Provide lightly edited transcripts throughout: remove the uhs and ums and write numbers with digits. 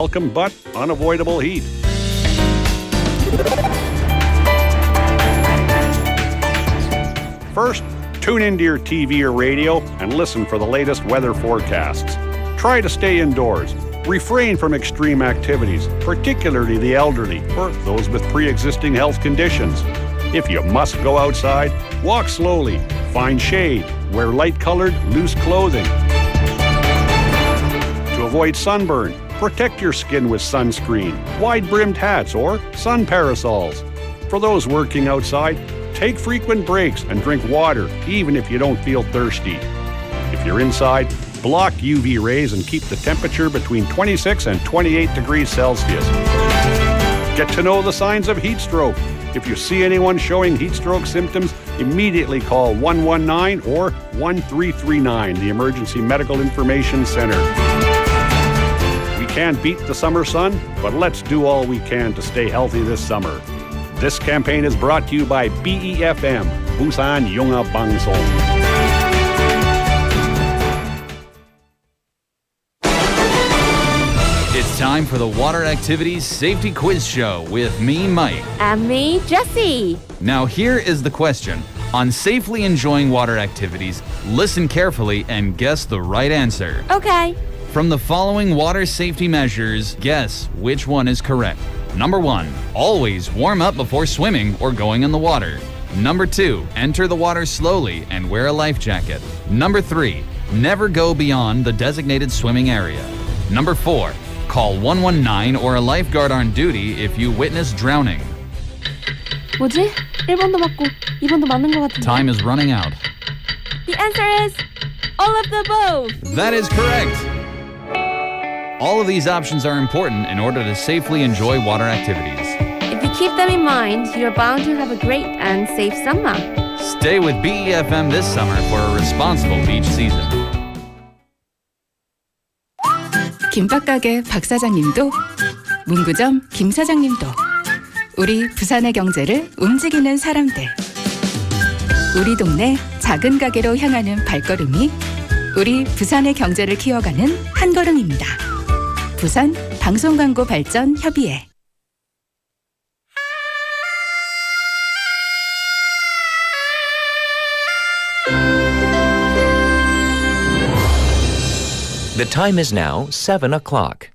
welcome but unavoidable heat. First, tune into your TV or radio and listen for the latest weather forecasts. Try to stay indoors. Refrain from extreme activities, particularly the elderly or those with pre-existing health conditions. If you must go outside, walk slowly, find shade, wear light-colored, loose clothing. To avoid sunburn, protect your skin with sunscreen, wide-brimmed hats, or sun parasols. For those working outside, take frequent breaks and drink water, even if you don't feel thirsty. If you're inside, block UV rays and keep the temperature between 26 and 28 degrees Celsius. Get to know the signs of heat stroke. If you see anyone showing heat stroke symptoms, immediately call 119 or 1339, the Emergency Medical Information Center. We can't beat the summer sun, but let's do all we can to stay healthy this summer. This campaign is brought to you by BEFM, Busan Yonga Bangsong. It's time for the Water Activities Safety Quiz Show with me, Mike. And me, Jessie. Now here is the question. On safely enjoying water activities, listen carefully and guess the right answer. Okay. From the following water safety measures, guess which one is correct. Number 1, always warm up before swimming or going in the water. Number 2, enter the water slowly and wear a life jacket. Number 3, never go beyond the designated swimming area. Number 4, call 119 or a lifeguard on duty if you witness drowning. 뭐지? 1번도 맞고 2번도 맞는 것 같은데. Time is running out. The answer is all of the above. That is correct. All of these options are important in order to safely enjoy water activities. If you keep them in mind, you're bound to have a great and safe summer. Stay with BEFM this summer for a responsible beach season. 김밥가게 박 사장님도, 문구점 김 사장님도, 우리 부산의 경제를 움직이는 사람들. 우리 동네 작은 가게로 향하는 발걸음이 우리 부산의 경제를 키워가는 한 걸음입니다. 부산 방송광고 발전 협의회. The time is now 7 o'clock.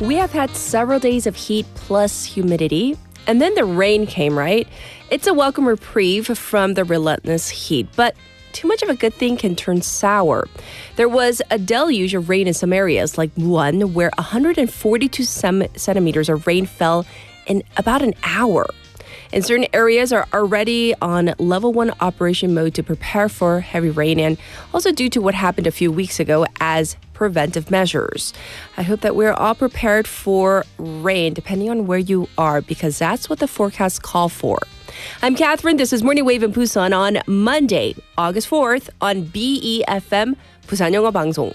We have had several days of heat plus humidity, and then the rain came, right? It's a welcome reprieve from the relentless heat, but too much of a good thing can turn sour. There was a deluge of rain in some areas like MON, where 142 centimeters of rain fell in about an hour. And certain areas are already on level 1 operation mode to prepare for heavy rain, and also due to what happened a few weeks ago as preventive measures. I hope that we're all prepared for rain depending on where you are, because that's what the forecasts call for. I'm Catherine. This is Morning Wave in Busan on Monday, August 4th on BEFM, Busan 영어 방송.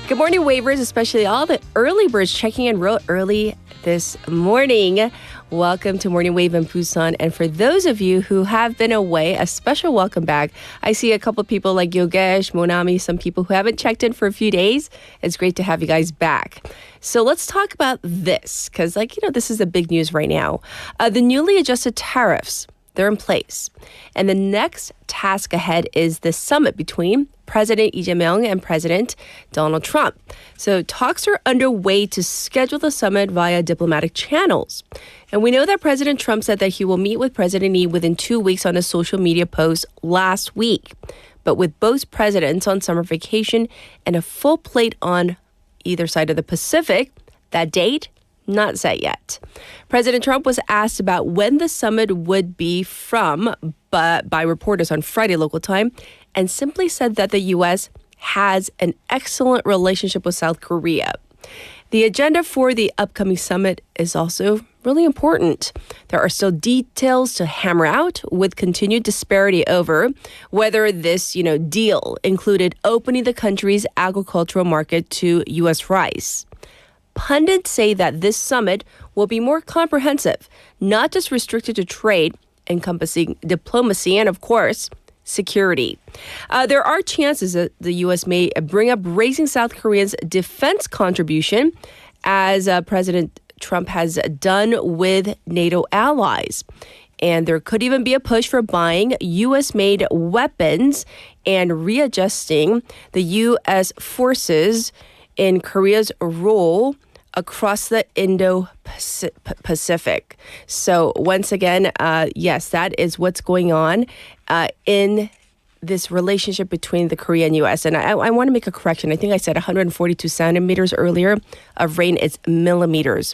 Good morning, Wavers, especially all the early birds checking in real early this morning. Welcome to Morning Wave in Busan. And for those of you who have been away, a special welcome back. I see a couple people like Yogesh, Monami, some people who haven't checked in for a few days. It's great to have you guys back. So let's talk about this, because this is the big news right now. The newly adjusted tariffs, they're in place. And the next task ahead is the summit between President Lee Jae-myung and President Donald Trump. So talks are underway to schedule the summit via diplomatic channels. And we know that President Trump said that he will meet with President Lee within 2 weeks on a social media post last week. But with both presidents on summer vacation and a full plate on either side of the Pacific, that date not set yet. President Trump was asked about when the summit would be but by reporters on Friday local time, and simply said that the U.S. has an excellent relationship with South Korea. The agenda for the upcoming summit is also really important. There are still details to hammer out with continued disparity over whether this, deal included opening the country's agricultural market to U.S. rice. Pundits say that this summit will be more comprehensive, not just restricted to trade, encompassing diplomacy and, of course, security. There are chances that the U.S. may bring up raising South Korea's defense contribution, as President Trump has done with NATO allies. And there could even be a push for buying U.S.-made weapons and readjusting the U.S. forces in Korea's role across the Indo-Pacific. So once again, yes, that is what's going on in this relationship between the Korea and U.S. And I want to make a correction. I think I said 142 centimeters earlier of rain. It's millimeters.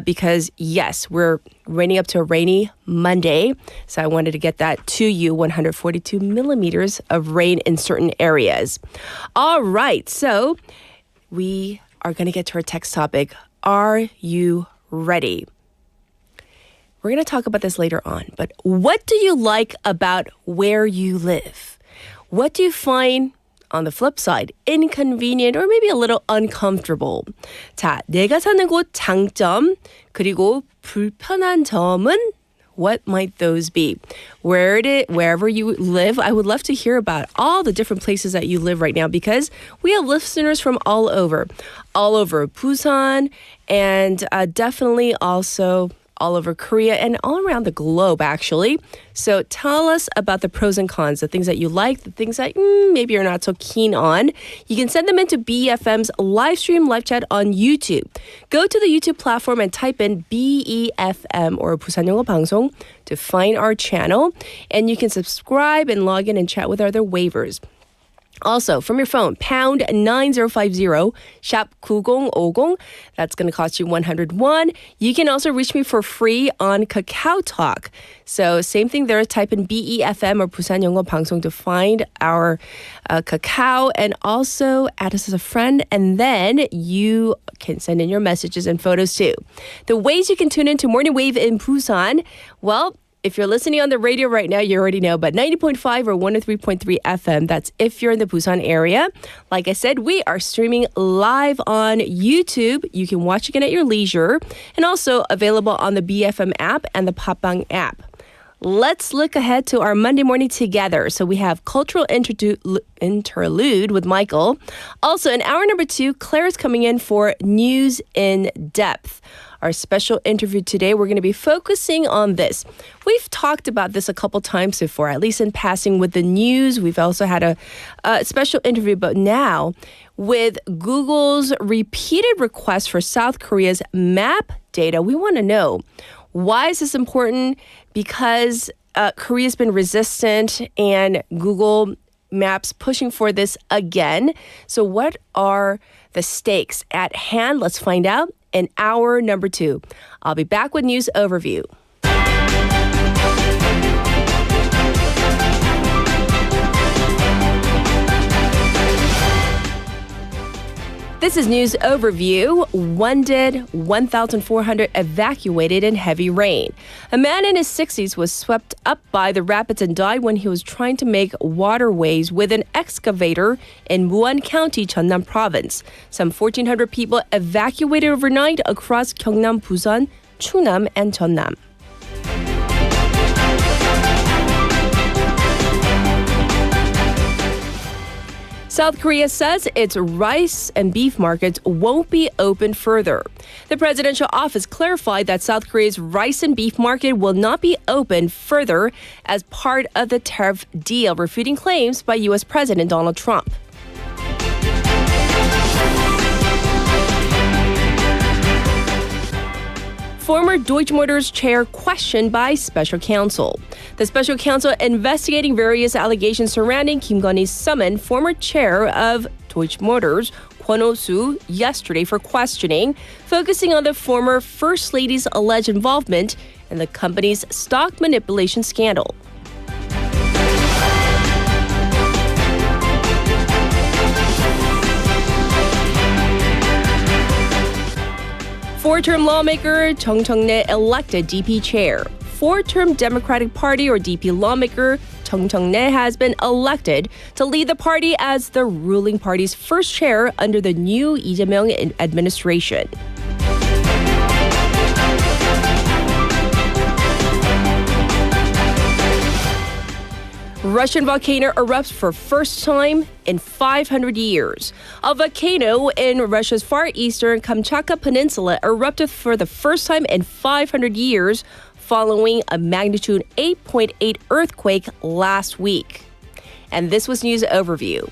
Because, yes, we're raining up to a rainy Monday. So I wanted to get that to you, 142 millimeters of rain in certain areas. All right. So we are going to get to our text topic. Are you ready? We're going to talk about this later on. But what do you like about where you live? What do you find, on the flip side, inconvenient or maybe a little uncomfortable? 자, 내가 사는 곳 장점, 그리고 불편한 점은? What might those be? Wherever you live, I would love to hear about all the different places that you live right now, because we have listeners from all over Busan, and definitely also all over Korea and all around the globe, actually. So tell us about the pros and cons, the things that you like, the things that maybe you're not so keen on. You can send them into BEFM's live chat on YouTube. Go to the YouTube platform and type in BEFM or Busan 영어 방송 to find our channel. And you can subscribe and log in and chat with other waivers. Also, from your phone, pound 9050, shop 9050. That's going to cost you 101. You can also reach me for free on Kakao Talk. So same thing there, type in BEFM or Busan 영어 방송 to find our Kakao, and also add us as a friend, and then you can send in your messages and photos too. The ways you can tune in to Morning Wave in Busan, well, if you're listening on the radio right now, you already know, but 90.5 or 103.3 FM, that's if you're in the Busan area. Like I said, we are streaming live on YouTube. You can watch again at your leisure, and also available on the BFM app and the Popbang app. Let's look ahead to our Monday morning together. So we have Cultural Interlude with Michael. Also, in hour number 2, Claire is coming in for News in Depth. Our special interview today, we're going to be focusing on this. We've talked about this a couple times before, at least in passing with the news. We've also had a special interview, but now with Google's repeated request for South Korea's map data, we want to know, why is this important? Because Korea's been resistant and Google Maps pushing for this again. So what are the stakes at hand? Let's find out in hour number 2. I'll be back with news overview. This is News Overview. One dead, 1,400 evacuated in heavy rain. A man in his 60s was swept up by the rapids and died when he was trying to make waterways with an excavator in MON County, Jeonnam Province. Some 1,400 people evacuated overnight across Gyeongnam, Busan, Chungnam, and Jeonnam. South Korea says its rice and beef markets won't be open further. The presidential office clarified that South Korea's rice and beef market will not be open further as part of the tariff deal, refuting claims by U.S. President Donald Trump. Former Deutsche Motors chair questioned by special counsel. The special counsel investigating various allegations surrounding Kim Gun-hee's summon former chair of Deutsche Motors, Kwon-ho-soo yesterday for questioning, focusing on the former First Lady's alleged involvement in the company's stock manipulation scandal. Four-term lawmaker Chung Cheong-nae elected DP chair. Four-term Democratic Party or DP lawmaker Chung Cheong-nae has been elected to lead the party as the ruling party's first chair under the new Lee Jae-myung administration. Russian volcano erupts for first time in 500 years. A volcano in Russia's far eastern Kamchatka Peninsula erupted for the first time in 500 years following a magnitude 8.8 earthquake last week. And this was News Overview.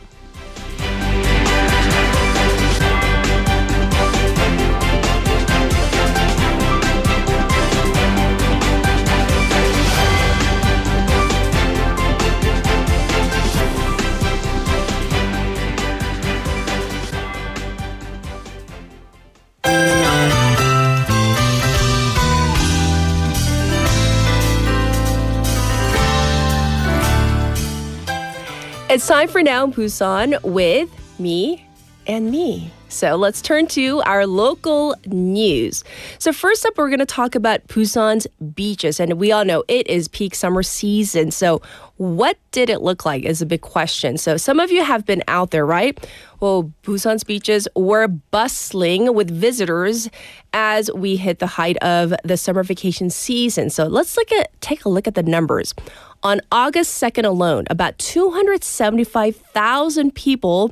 It's time for Now in Busan with me and me. So let's turn to our local news. So first up, we're going to talk about Busan's beaches. And we all know it is peak summer season. So what did it look like is a big question. So some of you have been out there, right? Well, Busan's beaches were bustling with visitors as we hit the height of the summer vacation season. So let's take a look at the numbers. On August 2nd alone, about 275,000 people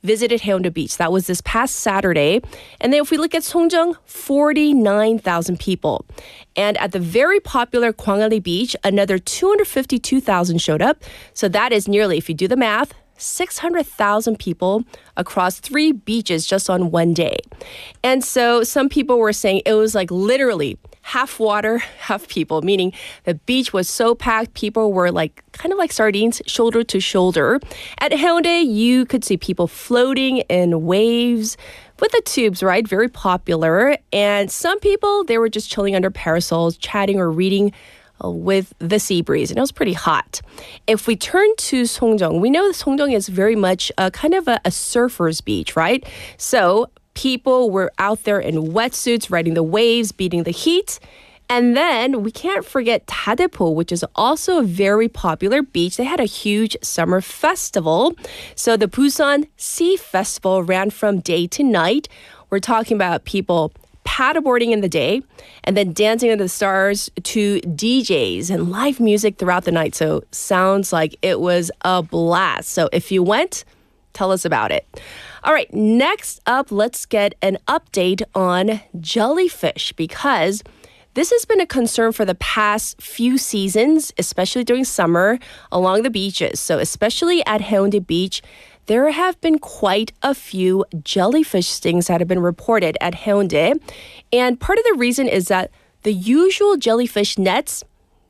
visited Haeundae Beach. That was this past Saturday. And then if we look at Songjeong, 49,000 people. And at the very popular Gwangalli Beach, another 252,000 showed up. So that is nearly, if you do the math, 600,000 people across 3 beaches just on one day. And so some people were saying it was like literally half water, half people, meaning the beach was so packed, people were like kind of like sardines, shoulder to shoulder. At Haeundae, you could see people floating in waves with the tubes, right? Very popular. And some people, they were just chilling under parasols, chatting or reading with the sea breeze, and it was pretty hot. If we turn to Songjeong, we know Songjeong is very much kind of a surfer's beach, right? So people were out there in wetsuits, riding the waves, beating the heat. And then we can't forget Daepo, which is also a very popular beach. They had a huge summer festival. So the Busan Sea Festival ran from day to night. We're talking about people paddleboarding in the day and then dancing under the stars to DJs and live music throughout the night. So sounds like it was a blast. So if you went, tell us about it. All right, next up, let's get an update on jellyfish because this has been a concern for the past few seasons, especially during summer along the beaches. So especially at Haeundae Beach, there have been quite a few jellyfish stings that have been reported at Haeundae. And part of the reason is that the usual jellyfish nets,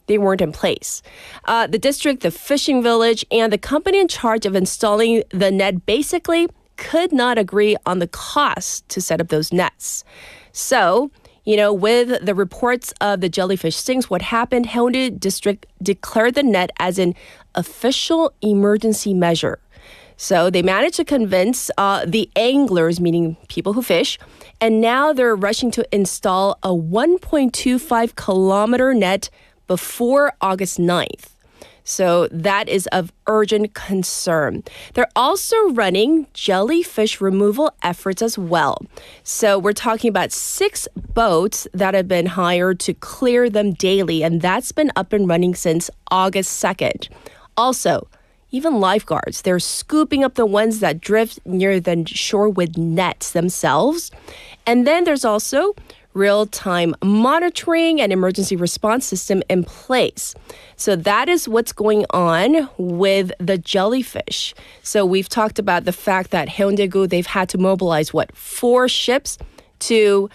they weren't in place. The district, the fishing village, and the company in charge of installing the net basically could not agree on the cost to set up those nets. So, with the reports of the jellyfish stings, what happened, Haeundae district declared the net as an official emergency measure. So they managed to convince the anglers, meaning people who fish, and now they're rushing to install a 1.25 kilometer net before August 9th. So that is of urgent concern. They're also running jellyfish removal efforts as well. So we're talking about 6 boats that have been hired to clear them daily, and that's been up and running since August 2nd. Also, even lifeguards, they're scooping up the ones that drift near the shore with nets themselves. And then there's also real-time monitoring and emergency response system in place. So that is what's going on with the jellyfish. So we've talked about the fact that Haeundae-gu, they've had to mobilize, 4 ships to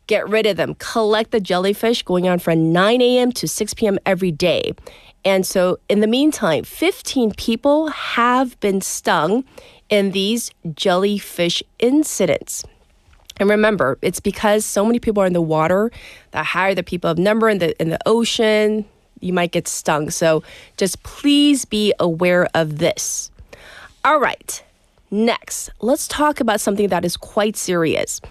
get rid of them, collect the jellyfish, going on from 9 a.m. to 6 p.m. every day. And so in the meantime, 15 people have been stung in these jellyfish incidents. And remember, it's because so many people are in the water. The higher the people of number in the ocean, you might get stung. So just please be aware of this. All right. Next, let's talk about something that is quite serious.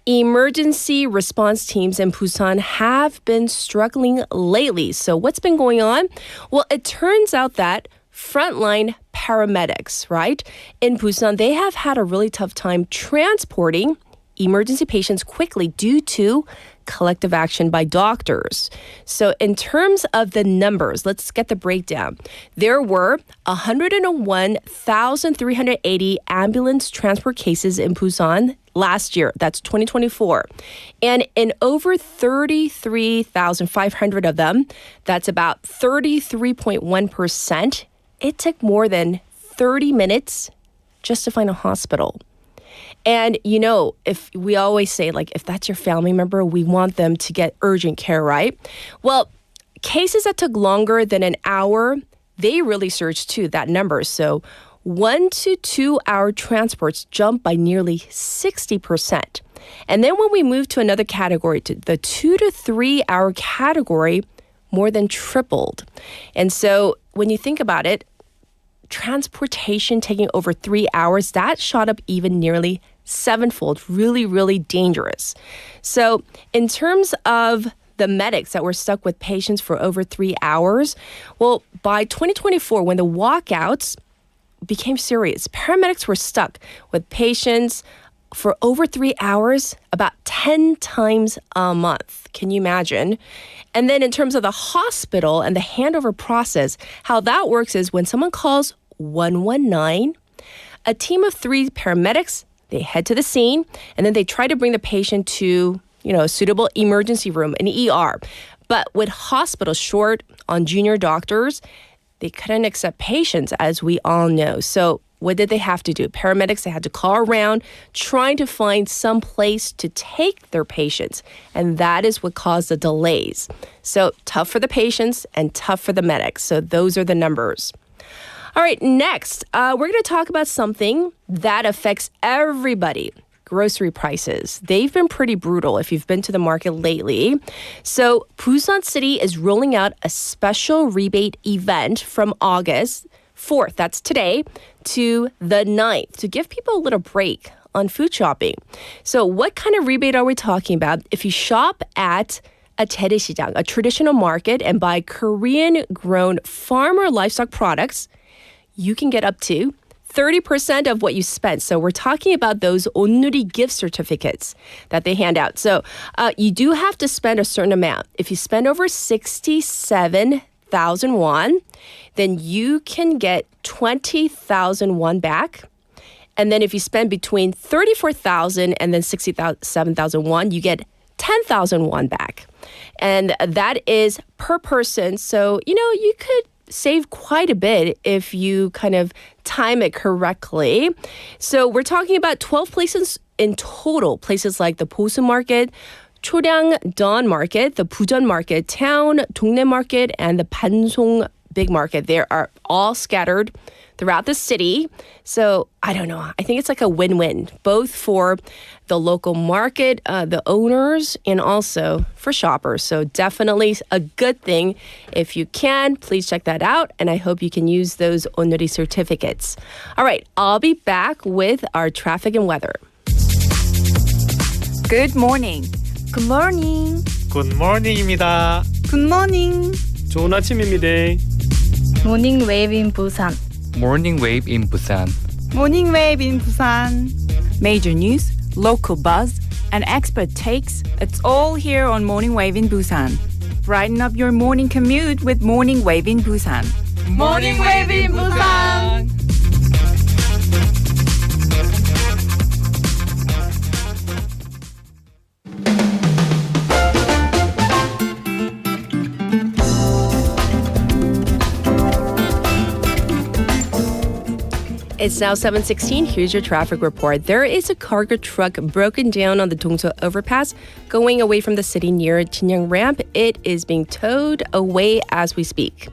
Emergency response teams in Busan have been struggling lately. So what's been going on? Well, it turns out that frontline paramedics, right? In Busan, they have had a really tough time transporting emergency patients quickly due to collective action by doctors. So in terms of the numbers, let's get the breakdown. There were 101,380 ambulance transport cases in Busan last year. That's 2024. And in over 33,500 of them, that's about 33.1%, it took more than 30 minutes just to find a hospital. And, you know, if we always say, like, if that's your family member, we want them to get urgent care, right? Well, cases that took longer than an hour, they really surged too, that number. So 1 to 2 hour transports jumped by nearly 60%. And then when we move to another category, to the 2 to 3 hour category, more than tripled. And so when you think about it, transportation taking over 3 hours, that shot up even nearly sevenfold. Really, really dangerous. So in terms of the medics that were stuck with patients for over 3 hours, well, by 2024, when the walkouts became serious, paramedics were stuck with patients for over 3 hours, about 10 times a month. Can you imagine? And then in terms of the hospital and the handover process, how that works is when someone calls 119, a team of 3 paramedics, they head to the scene, and then they try to bring the patient to, a suitable emergency room, an ER. But with hospitals short on junior doctors, they couldn't accept patients, as we all know. So what did they have to do? Paramedics, they had to call around trying to find some place to take their patients. And that is what caused the delays. So tough for the patients and tough for the medics. So those are the numbers. All right, next, we're going to talk about something that affects everybody. Grocery prices. They've been pretty brutal if you've been to the market lately. So Busan City is rolling out a special rebate event from August 4th, that's today, to the 9th to give people a little break on food shopping. So what kind of rebate are we talking about? If you shop at a 재래시장, a traditional market, and buy Korean-grown farm or livestock products, you can get up to 30% of what you spent. So we're talking about those onnuri gift certificates that they hand out. So you do have to spend a certain amount. If you spend over 67,000 won, then you can get 20,000 won back. And then if you spend between 34,000 and then 67,000 won, you get 10,000 won back. And that is per person. So, you could save quite a bit if you kind of time it correctly. So we're talking about 12 places in total, places like the Bosu Market, Choryang Dawn Market, the Bujeon Market Town, Dongnae Market, and the Pansong Big Market. They are all scattered throughout the city. So I don't know. I think it's like a win-win, both for the local market, the owners, and also for shoppers. So definitely a good thing. If you can, please check that out. And I hope you can use those onnuri certificates. All right, I'll be back with our traffic and weather. Good morning. Good morning. 굿모닝입니다. Good morning. 좋은 아침입니다. Morning wave in Busan. Morning wave in Busan. Morning wave in Busan. Major news, local buzz, and expert takes. It's all here on Morning Wave in Busan. Brighten up your morning commute with Morning Wave in Busan. Morning wave in Busan. It's now 7:16. Here's your traffic report. There is a cargo truck broken down on the Dongso overpass going away from the city near Jinyang Ramp. It is being towed away as we speak.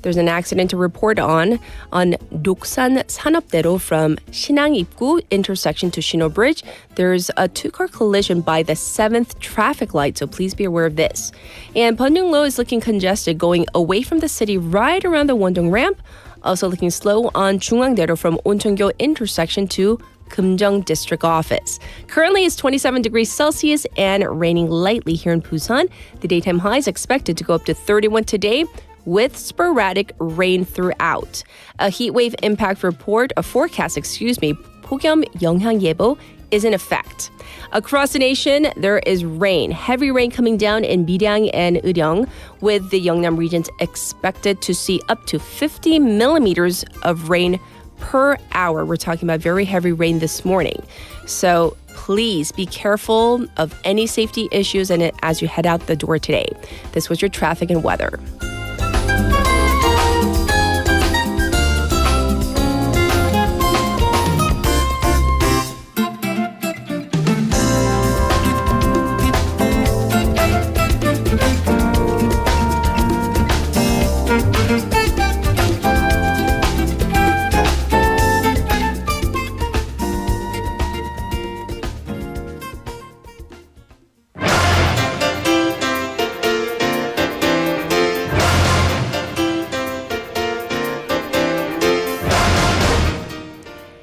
There's an accident to report on Doksan 산업대로 from Sinang 입구 intersection to Shino Bridge. There's a two-car collision by the 7th traffic light, so please be aware of this. And Panjunglo is looking congested going away from the city right around the Wondong Ramp. Also looking slow on 중앙대로 from Oncheongyo intersection to Kumjong District Office. Currently it's 27 degrees Celsius and raining lightly here in Busan. The daytime high is expected to go up to 31 today with sporadic rain throughout. A heat wave impact forecast, 폭염 영향 예보 is in effect. Across the nation, there is rain, heavy rain coming down in Miryang and Uryong, with the Yeongnam regions expected to see up to 50 millimeters of rain per hour. We're talking about very heavy rain this morning. So please be careful of any safety issues as you head out the door today. This was your traffic and weather.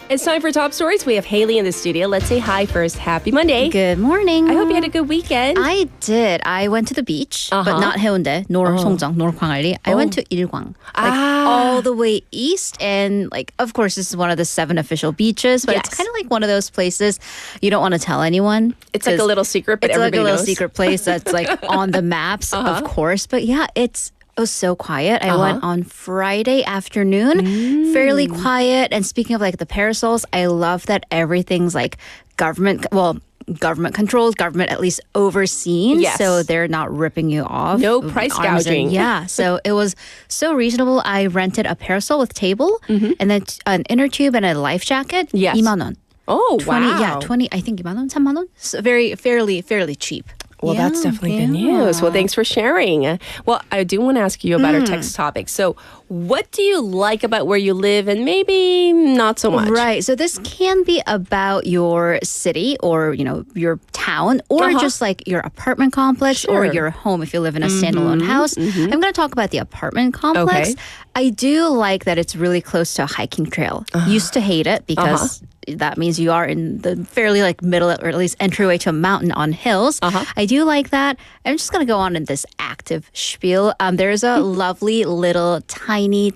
It's time for Top Stories. We have Haley in the studio. Let's say hi first. Happy Monday. Good morning. I hope you had a good weekend. I did. I went to the beach, but not Heundae, nor Songjeong, nor Gwangalli. I went to Ilgwang, all the way east. And of course, this is one of the 7 official beaches, but it's kind of like one of those places you don't want to tell anyone. It's like a little secret, but everybody knows. It's like a little secret place that's on the maps, of course. But yeah, it was so quiet. I went on Friday afternoon, fairly quiet. And speaking of the parasols, I love that everything's government controlled, government at least overseen. Yes. So they're not ripping you off. No price gouging. Yeah. So it was so reasonable. I rented a parasol with table and then an inner tube and a life jacket. Yes. 2만 원. Oh, 20, wow. Yeah, 20, I think 2만 원, 3만 원. So fairly cheap. Well, that's definitely good news. Well, thanks for sharing. Well, I do want to ask you about our text topic. So what do you like about where you live and maybe not so much? Right. So this can be about your city or, your town or just your apartment complex or your home if you live in a standalone house. I'm going to talk about the apartment complex. Okay. I do like that it's really close to a hiking trail. Used to hate it because that means you are in the fairly middle or at least entryway to a mountain on hills. I do like that. I'm just going to go on in this active spiel. There's a lovely little tiny,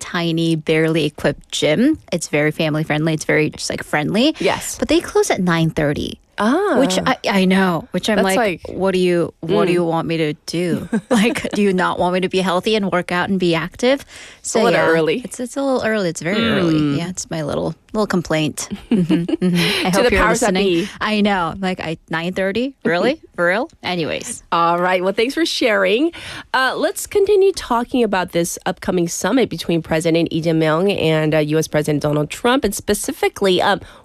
barely equipped gym. It's very family friendly. It's very just friendly. Yes. But they close at 9:30. Which I know. Which I'm what do you want me to do? Do you not want me to be healthy and work out and be active? So a little early. It's a little early. It's very early. Yeah, it's my little complaint. I hope the you're powers that listening. be. I know. 9:30. Really? For real? Anyways. All right. Well, thanks for sharing. Let's continue talking about this upcoming summit between President Lee Jae-myung and U.S. President Donald Trump, and specifically,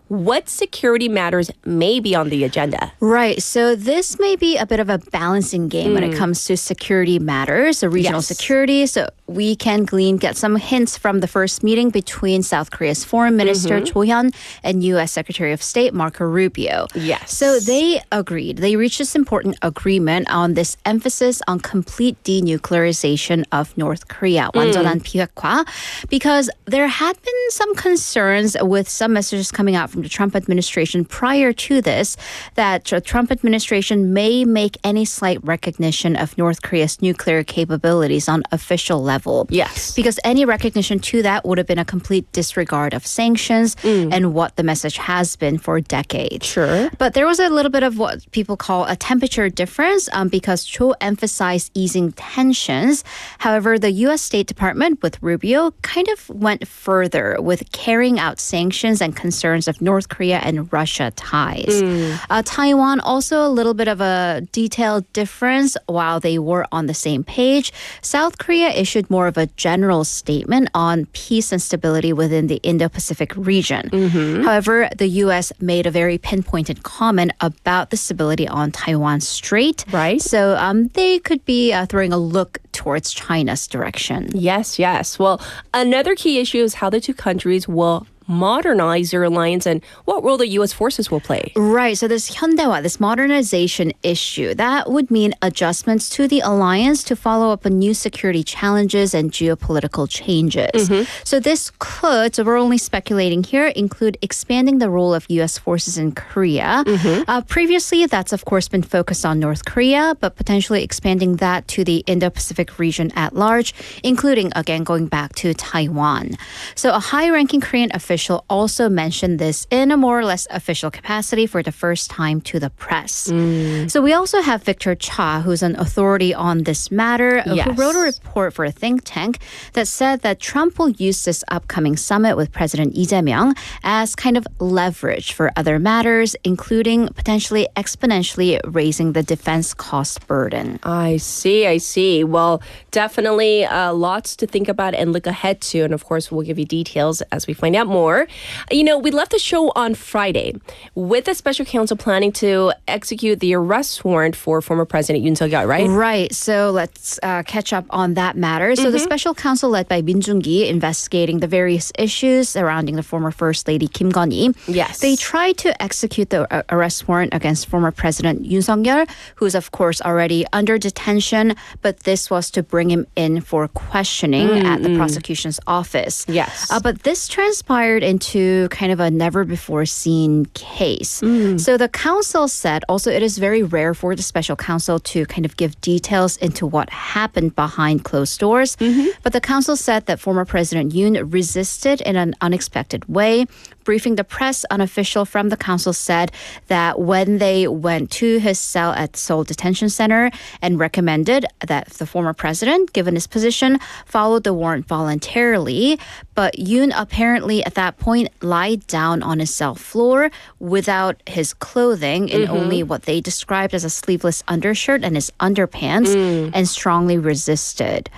what security matters may be on the agenda? Right. So this may be a bit of a balancing game when it comes to security matters, so regional security. So we can get some hints from the first meeting between South Korea's Foreign Minister Cho Hyun and U.S. Secretary of State Marco Rubio. Yes. So they agreed. They reached this important agreement on this emphasis on complete denuclearization of North Korea, 완전한 비핵화, because there had been some concerns with some messages coming out from the Trump administration prior to this that the Trump administration may make any slight recognition of North Korea's nuclear capabilities on official level. Yes. Because any recognition to that would have been a complete disregard of sanctions and what the message has been for decades. Sure. But there was a little bit of what people call a temperature difference because Cho emphasized easing tensions. However, the U.S. State Department with Rubio kind of went further with carrying out sanctions and concerns of North Korea and Russia ties. Taiwan, also a little bit of a detailed difference. While they were on the same page, South Korea issued more of a general statement on peace and stability within the Indo-Pacific region. However, the U.S. made a very pinpointed comment about the stability on Taiwan Strait. Right. So they could be throwing a look towards China's direction. Yes, yes. Well, another key issue is how the two countries will modernize their alliance and what role the U.S. forces will play. Right. So this 현대화, this modernization issue, that would mean adjustments to the alliance to follow up on new security challenges and geopolitical changes. So this could, so we're only speculating here, include expanding the role of U.S. forces in Korea. Previously, that's of course been focused on North Korea, but potentially expanding that to the Indo-Pacific region at large, including, again, going back to Taiwan. So a high-ranking Korean official also mentioned this in a more or less official capacity for the first time to the press. So we also have Victor Cha, who's an authority on this matter, who wrote a report for a think tank that said that Trump will use this upcoming summit with President Lee Jae-myung as kind of leverage for other matters, including potentially exponentially raising the defense cost burden. I see. Well, definitely lots to think about and look ahead to. And of course, we'll give you details as we find out more. You know, we left the show on Friday with a special counsel planning to execute the arrest warrant for former President Yoon Suk-yeol, right? Right. So let's catch up on that matter. So the special counsel led by Min Jung-gi investigating the various issues surrounding the former First Lady Kim Gun-hee. Yes. They tried to execute the arrest warrant against former President Yoon Suk-yeol, who's of course already under detention, but this was to bring him in for questioning at the prosecution's office. Yes. But this transpired into kind of a never-before-seen case. So the counsel said also it is very rare for the special counsel to kind of give details into what happened behind closed doors. But the counsel said that former President Yoon resisted in an unexpected way. Briefing the press, an official from the council said that when they went to his cell at Seoul Detention Center and recommended that the former president, given his position, followed the warrant voluntarily, but Yoon apparently at that point lied down on his cell floor without his clothing in only what they described as a sleeveless undershirt and his underpants and strongly resisted.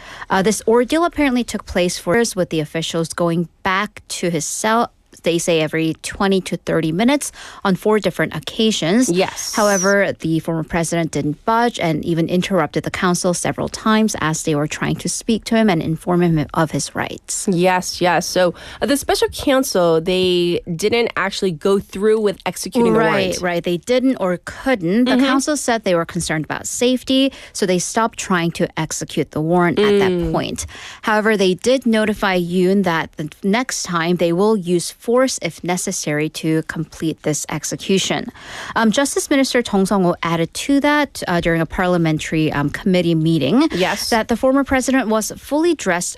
This ordeal apparently took place for years with the officials going back to his cell, they say every 20 to 30 minutes on 4 different occasions. Yes. However, the former president didn't budge and even interrupted the council several times as they were trying to speak to him and inform him of his rights. Yes. So the special counsel, they didn't actually go through with executing the warrant. Right. They didn't or couldn't. The council said they were concerned about safety, so they stopped trying to execute the warrant at that point. However, they did notify Yoon that the next time they will use force if necessary to complete this execution. Justice Minister Jung Sung-ho added to that during a parliamentary committee meeting that the former president was fully dressed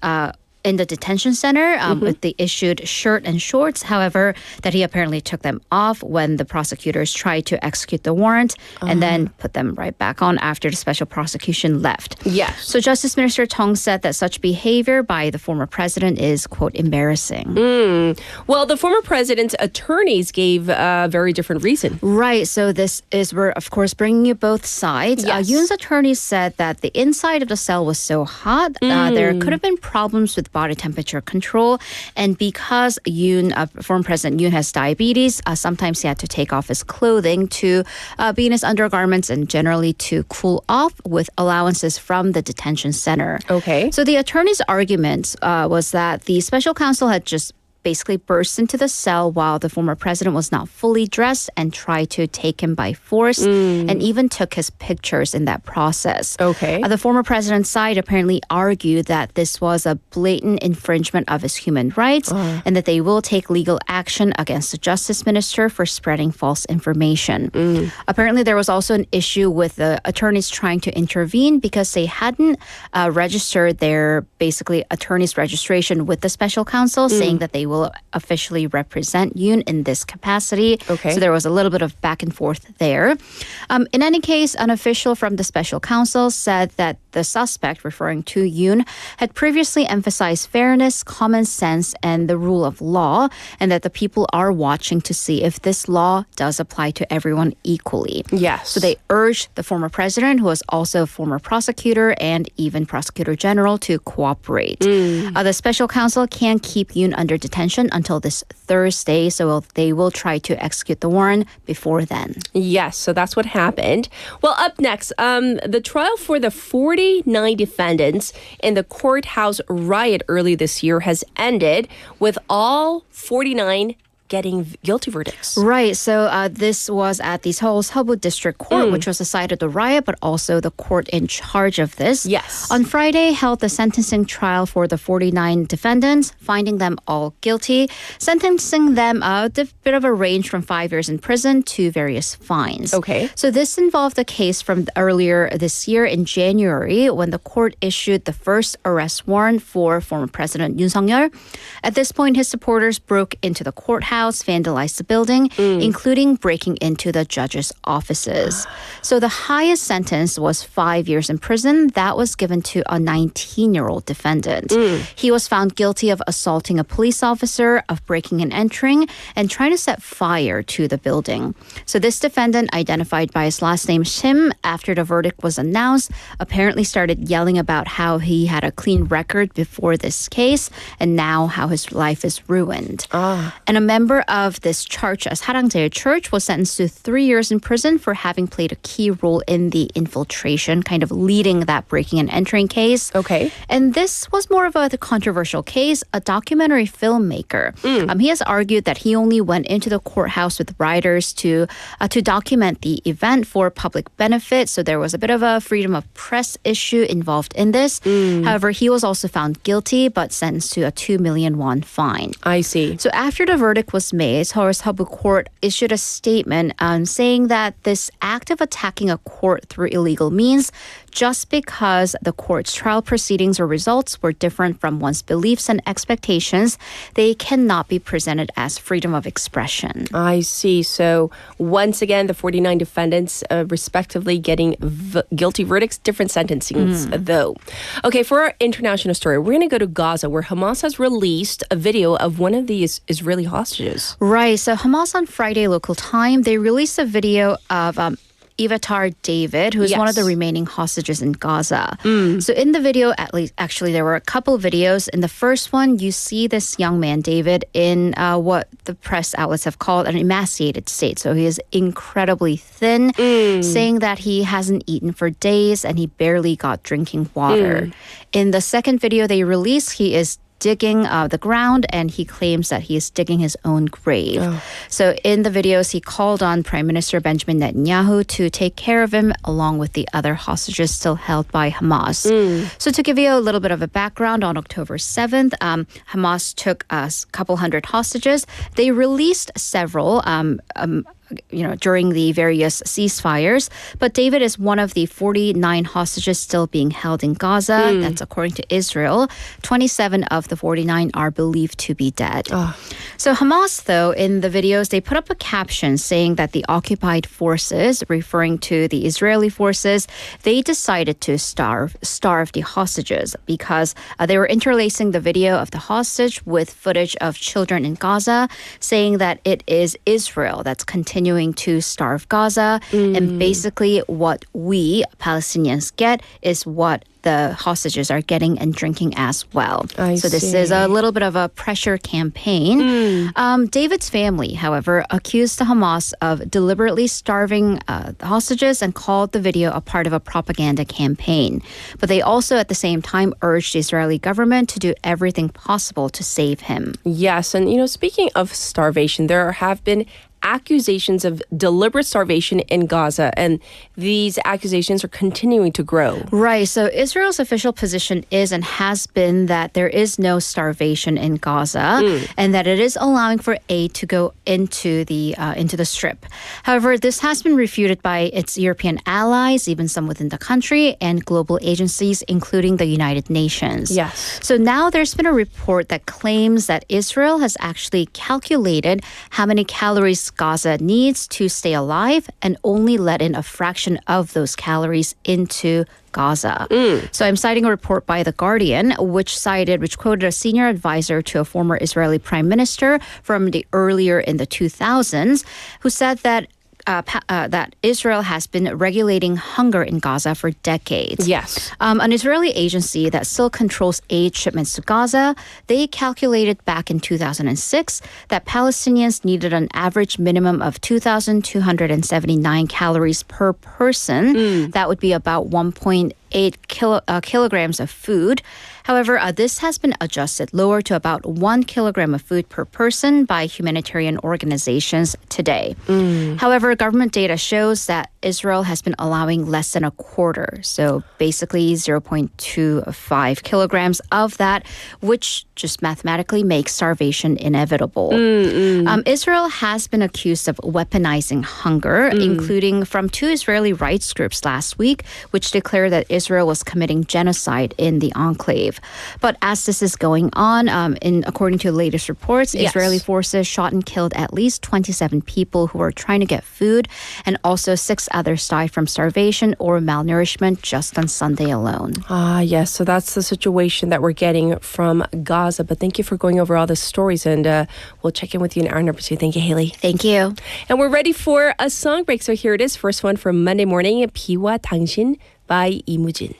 in the detention center with the issued shirt and shorts. However, that he apparently took them off when the prosecutors tried to execute the warrant and then put them right back on after the special prosecution left. Yes. So Justice Minister Chung said that such behavior by the former president is, quote, embarrassing. Well, the former president's attorneys gave a very different reason. Right. So this is, we're of course bringing you both sides. Yes. Yoon's attorneys said that the inside of the cell was so hot, there could have been problems with body temperature control. And because Yoon, former President Yoon has diabetes, sometimes he had to take off his clothing to be in his undergarments and generally to cool off with allowances from the detention center. Okay. So the attorney's argument was that the special counsel had just basically burst into the cell while the former president was not fully dressed and tried to take him by force and even took his pictures in that process. Okay. The former president's side apparently argued that this was a blatant infringement of his human rights and that they will take legal action against the justice minister for spreading false information. Apparently there was also an issue with the attorneys trying to intervene because they hadn't registered their basically attorney's registration with the special counsel, saying that they will officially represent Yoon in this capacity. Okay. So there was a little bit of back and forth there. In any case, an official from the special counsel said that the suspect, referring to Yoon, had previously emphasized fairness, common sense, and the rule of law, and that the people are watching to see if this law does apply to everyone equally. Yes. So they urged the former president, who was also former prosecutor and even prosecutor general, to cooperate. The special counsel can keep Yoon under detention until this Thursday, so they will try to execute the warrant before then. Yes, so that's what happened. Well, up next, the trial for the 49 defendants in the courthouse riot early this year has ended, with all 49 getting guilty verdicts. Right. So this was at the Seoul Seobu District Court, which was the site of the riot, but also the court in charge of this. Yes. On Friday, held the sentencing trial for the 49 defendants, finding them all guilty, sentencing them a bit of a range from 5 years in prison to various fines. Okay. So this involved a case from earlier this year in January, when the court issued the first arrest warrant for former President Yoon Suk-yeol. At this point, his supporters broke into the courthouse, vandalized the building, including breaking into the judge's offices. So the highest sentence was 5 years in prison. That was given to a 19-year-old defendant. He was found guilty of assaulting a police officer, of breaking and entering, and trying to set fire to the building. So this defendant, identified by his last name Shim, after the verdict was announced, apparently started yelling about how he had a clean record before this case, and now how his life is ruined. And a member of this church, Sarangjae Church, was sentenced to 3 years in prison for having played a key role in the infiltration, kind of leading that breaking and entering case. Okay. And this was more of a controversial case. A documentary filmmaker, he has argued that he only went into the courthouse with rioters to document the event for public benefit. So there was a bit of a freedom of press issue involved in this. However, he was also found guilty, but sentenced to a 2 million won fine. I see. So after the verdict was made, Seoul Seobu Court issued a statement saying that this act of attacking a court through illegal means, just because the court's trial proceedings or results were different from one's beliefs and expectations, they cannot be presented as freedom of expression. I see. So once again, the 49 defendants respectively getting guilty verdicts, different sentencings though. Okay, for our international story, we're going to go to Gaza, where Hamas has released a video of one of these Israeli hostages. Right. So Hamas on Friday local time, they released a video of Ivatar David, who is one of the remaining hostages in Gaza. So in the video, at least, actually, there were a couple videos. In the first one, you see this young man, David, in what the press outlets have called an emaciated state. So he is incredibly thin, saying that he hasn't eaten for days and he barely got drinking water. In the second video they released, he is digging the ground, and he claims that he is digging his own grave. So in the videos, he called on Prime Minister Benjamin Netanyahu to take care of him along with the other hostages still held by Hamas. So to give you a little bit of a background, on October 7th, Hamas took a couple hundred hostages. They released several during the various ceasefires. But David is one of the 49 hostages still being held in Gaza. That's according to Israel. 27 of the 49 are believed to be dead. So Hamas, though, in the videos, they put up a caption saying that the occupied forces, referring to the Israeli forces, they decided to starve the hostages because they were interlacing the video of the hostage with footage of children in Gaza, saying that it is Israel that's continuing to starve Gaza. And basically what we Palestinians get is what the hostages are getting and drinking as well. So this is a little bit of a pressure campaign. David's family, however, accused the Hamas of deliberately starving the hostages and called the video a part of a propaganda campaign. But they also at the same time urged the Israeli government to do everything possible to save him. Yes, and speaking of starvation, there have been accusations of deliberate starvation in Gaza, and these accusations are continuing to grow. Right. So Israel's official position is and has been that there is no starvation in Gaza and that it is allowing for aid to go into the strip. However, this has been refuted by its European allies, even some within the country, and global agencies, including the United Nations. Yes. So now there's been a report that claims that Israel has actually calculated how many calories Gaza needs to stay alive and only let in a fraction of those calories into Gaza. So I'm citing a report by The Guardian, which quoted a senior advisor to a former Israeli prime minister from the earlier in the 2000s, who said that that Israel has been regulating hunger in Gaza for decades. Yes. An Israeli agency that still controls aid shipments to Gaza, they calculated back in 2006 that Palestinians needed an average minimum of 2,279 calories per person. That would be about 1.8 kilograms of food. However, this has been adjusted lower to about 1 kilogram of food per person by humanitarian organizations today. However, government data shows that Israel has been allowing less than a quarter, so basically 0.25 kilograms of that, which just mathematically makes starvation inevitable. Israel has been accused of weaponizing hunger, including from 2 Israeli rights groups last week, which declared that Israel was committing genocide in the enclave. But as this is going on, according to the latest reports, Israeli forces shot and killed at least 27 people who were trying to get food, and also 6 others died from starvation or malnourishment just on Sunday alone. Yes. So that's the situation that we're getting from Gaza. But thank you for going over all the stories, and we'll check in with you in hour number 2. Thank you, Haley. Thank you. And we're ready for a song break. So here it is. First one from Monday morning, 비와 당신 by 이무진.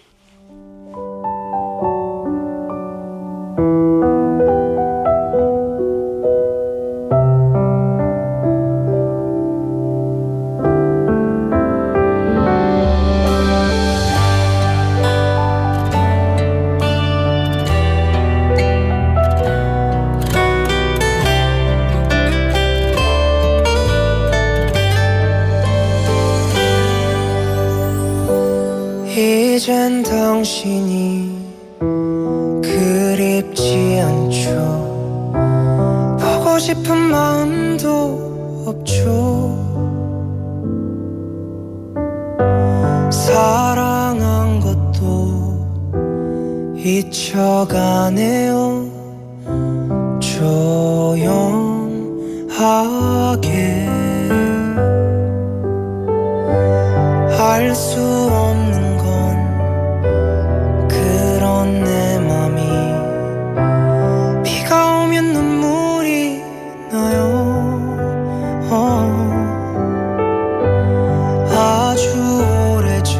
이젠 당신이 그립지 않죠. 보고 싶은 마음도 없죠. 사랑한 것도 잊혀가네요. 조용하게 알 수 없는 건 그런 내 맘이 비가 오면 눈물이 나요. 아주 오래전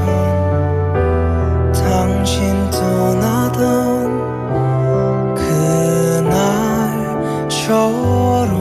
당신 떠나던 그날처럼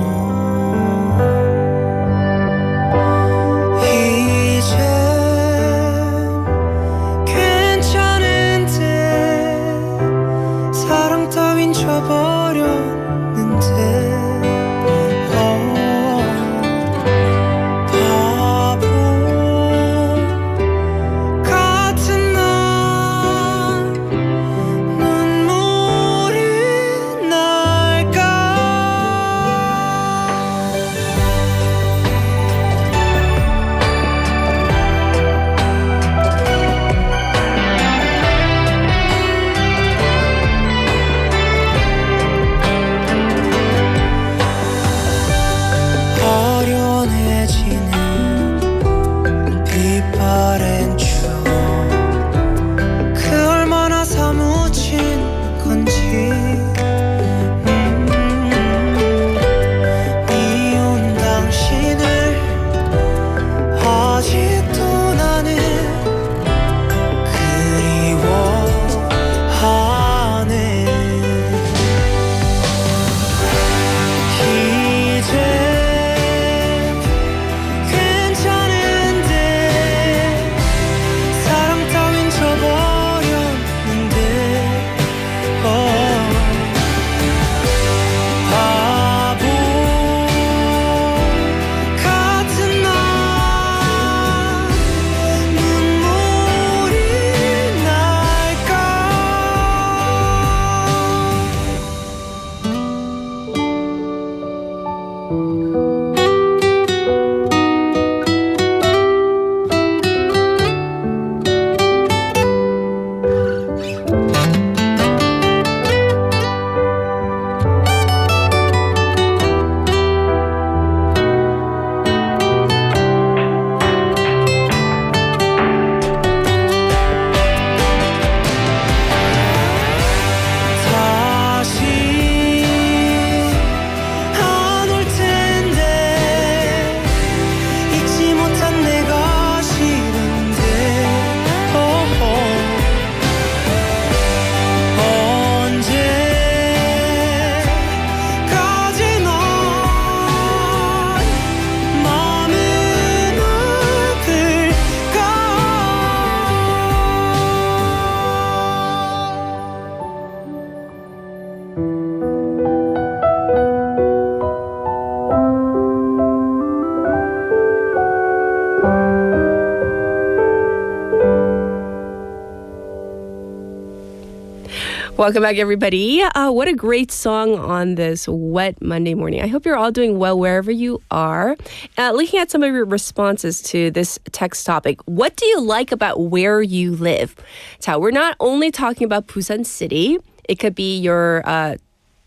Welcome back, everybody. What a great song on this wet Monday morning. I hope you're all doing well wherever you are. Looking at some of your responses to this text topic, what do you like about where you live? 자, we're not only talking about Busan City. It could be your,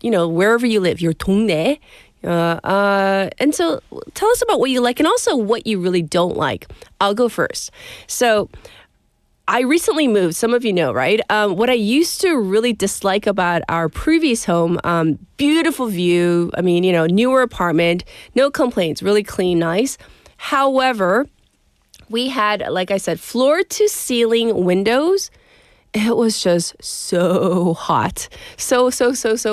wherever you live, your 동네. And so tell us about what you like and also what you really don't like. I'll go first. So I recently moved, some of you know, right? What I used to really dislike about our previous home, beautiful view, newer apartment, no complaints, really clean, nice. However, we had, like I said, floor to ceiling windows. It was just so hot. So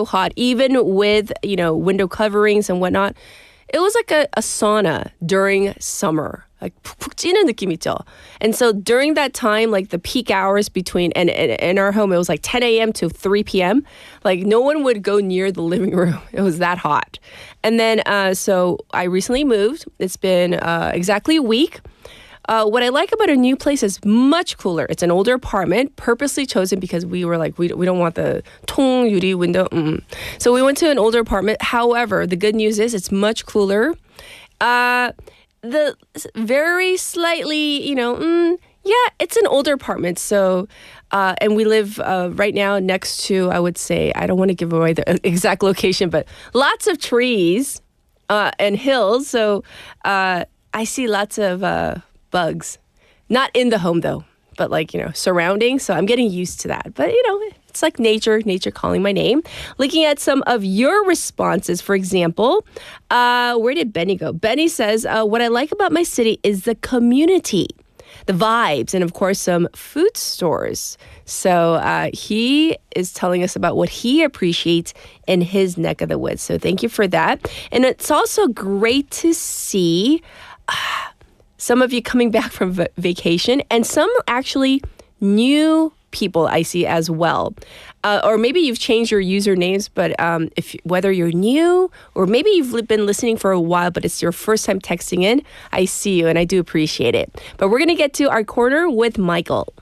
hot. Even with, window coverings and whatnot. It was like a sauna during summer. Like 푹 찌는 느낌 있죠? And so during that time, like the peak hours between, and in our home, it was like 10 a.m. to 3 p.m. Like no one would go near the living room. It was that hot. And then, so I recently moved. It's been exactly a week. What I like about a new place is much cooler. It's an older apartment, purposely chosen because we were like, we don't want the 통유리 window. So we went to an older apartment. However, the good news is it's much cooler. The very slightly, it's an older apartment. So, and we live right now next to, I would say, I don't want to give away the exact location, but lots of trees and hills. So I see lots of bugs. Not in the home though, but surrounding. So I'm getting used to that. But, it's like nature calling my name. Looking at some of your responses, for example, where did Benny go? Benny says, what I like about my city is the community, the vibes, and of course, some food stores. So he is telling us about what he appreciates in his neck of the woods. So thank you for that. And it's also great to see some of you coming back from vacation and some actually new people I see as well. Or maybe you've changed your usernames, but whether you're new or maybe you've been listening for a while, but it's your first time texting in, I see you and I do appreciate it. But we're going to get to our corner with Michael.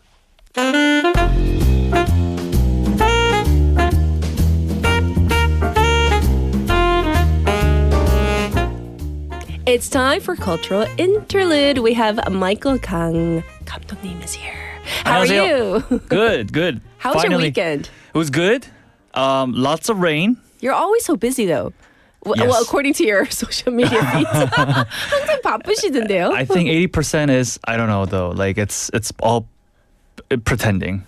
It's time for Cultural Interlude. We have Michael Kang 감독님 is here. How are you? Good. How was your weekend? It was good. Lots of rain. You're always so busy though. Yes. Well, according to your social media feeds. 항상 바쁘시던데요? I think 80% is, I don't know though, like it's all pretending.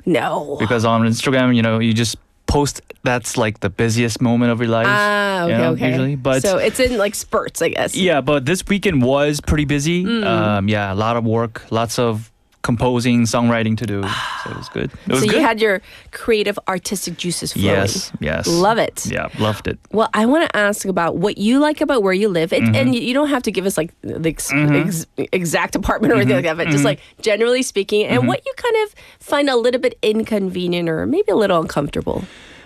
No. Because on Instagram, you just post that's like the busiest moment of your life. Okay. Usually. But so it's in like spurts, I guess. Yeah, but this weekend was pretty busy. A lot of work, lots of composing, songwriting to do. So it was good. You had your creative artistic juices flowing. Yes. Love it. Yeah, loved it. Well, I want to ask about what you like about where you live. And you don't have to give us like the exact apartment or anything like that, but just like generally speaking, and what you kind of find a little bit inconvenient or maybe a little uncomfortable.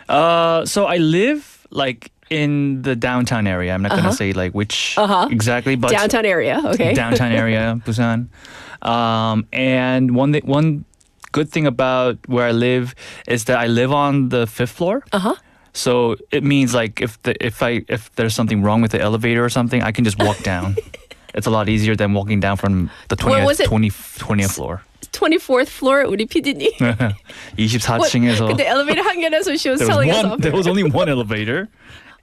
So I live like in the downtown area. I'm not going to say like which exactly, but downtown area, okay. Downtown area, Busan. And one good thing about where I live is that I live on the 5th floor. So it means like if there's something wrong with the elevator or something, I can just walk down. It's a lot easier than walking down from the 20th floor. 24th floor 우리 PD님. 24층에서. 근데 elevator 한 개라서 she was telling us off. There was only one elevator.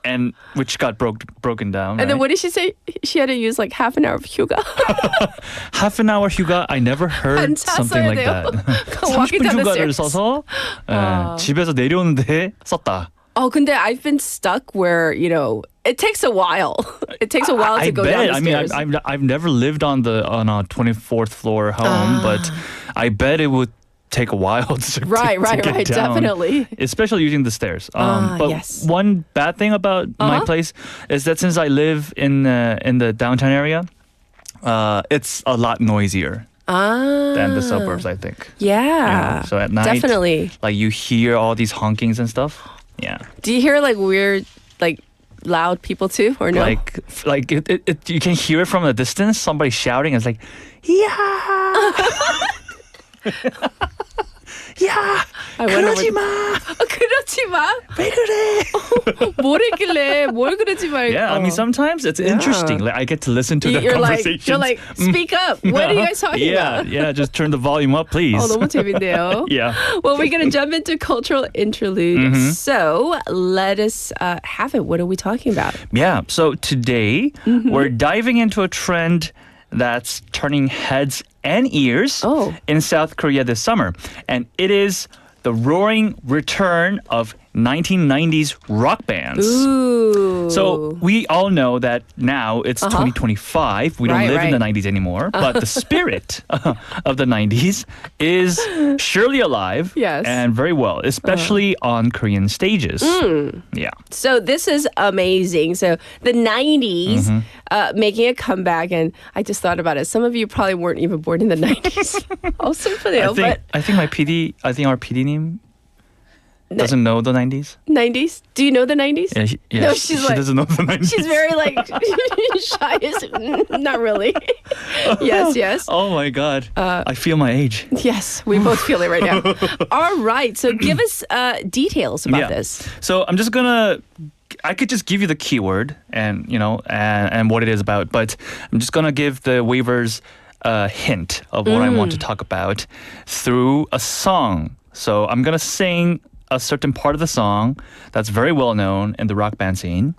And which got broken down. And then what did she say? She had to use like half an hour of 휴가. Half an hour 휴가? I never heard something like that. 30분 휴가를 써서 집에서 내려오는데 썼다. Oh, 근데 I've been stuck where, it takes a while. It takes a while to go down the stairs. I mean, I've never lived on a 24th floor home, but I bet it would take a while to get down, definitely. Especially using the stairs. But yes. One bad thing about my place is that since I live in the downtown area, it's a lot noisier than the suburbs, I think. Yeah. So at night, definitely. Like you hear all these honkings and stuff. Yeah. Do you hear like weird, like loud people too, or no? Like it you can hear it from a distance. Somebody shouting. It's like, yeah. Yeah. 그러지 마. 그러지 마. 왜 그래? 뭘 했길래 뭘 그러지 말고. Yeah, I mean sometimes it's interesting. Like I get to listen to the conversations. You're like, speak up. What are you guys talking about? Yeah, just turn the volume up, please. 너무 재밌네요. Yeah. Well, we're going to jump into cultural interlude. So let us have it. What are we talking about? Yeah, so today we're diving into a trend that's turning heads and ears in South Korea this summer. And it is the roaring return of 1990s rock bands. Ooh. So we all know that now it's 2025. We don't live in the 90s anymore. But the spirit of the 90s is surely alive and very well, especially on Korean stages. Yeah. So this is amazing. So the 90s making a comeback. And I just thought about it. Some of you probably weren't even born in the 90s. I think our PD님 doesn't know the 90s. 90s? Do you know the 90s? Yeah, no, she like, doesn't know the 90s. She's very like shy. Not really. Yes. Oh my God. I feel my age. Yes, we both feel it right now. All right. So give us details about this. So I'm just I could just give you the keyword and what it is about, but I'm just gonna give the waivers a hint of what I want to talk about through a song. So I'm gonna sing a certain part of the song that's very well known in the rock band scene,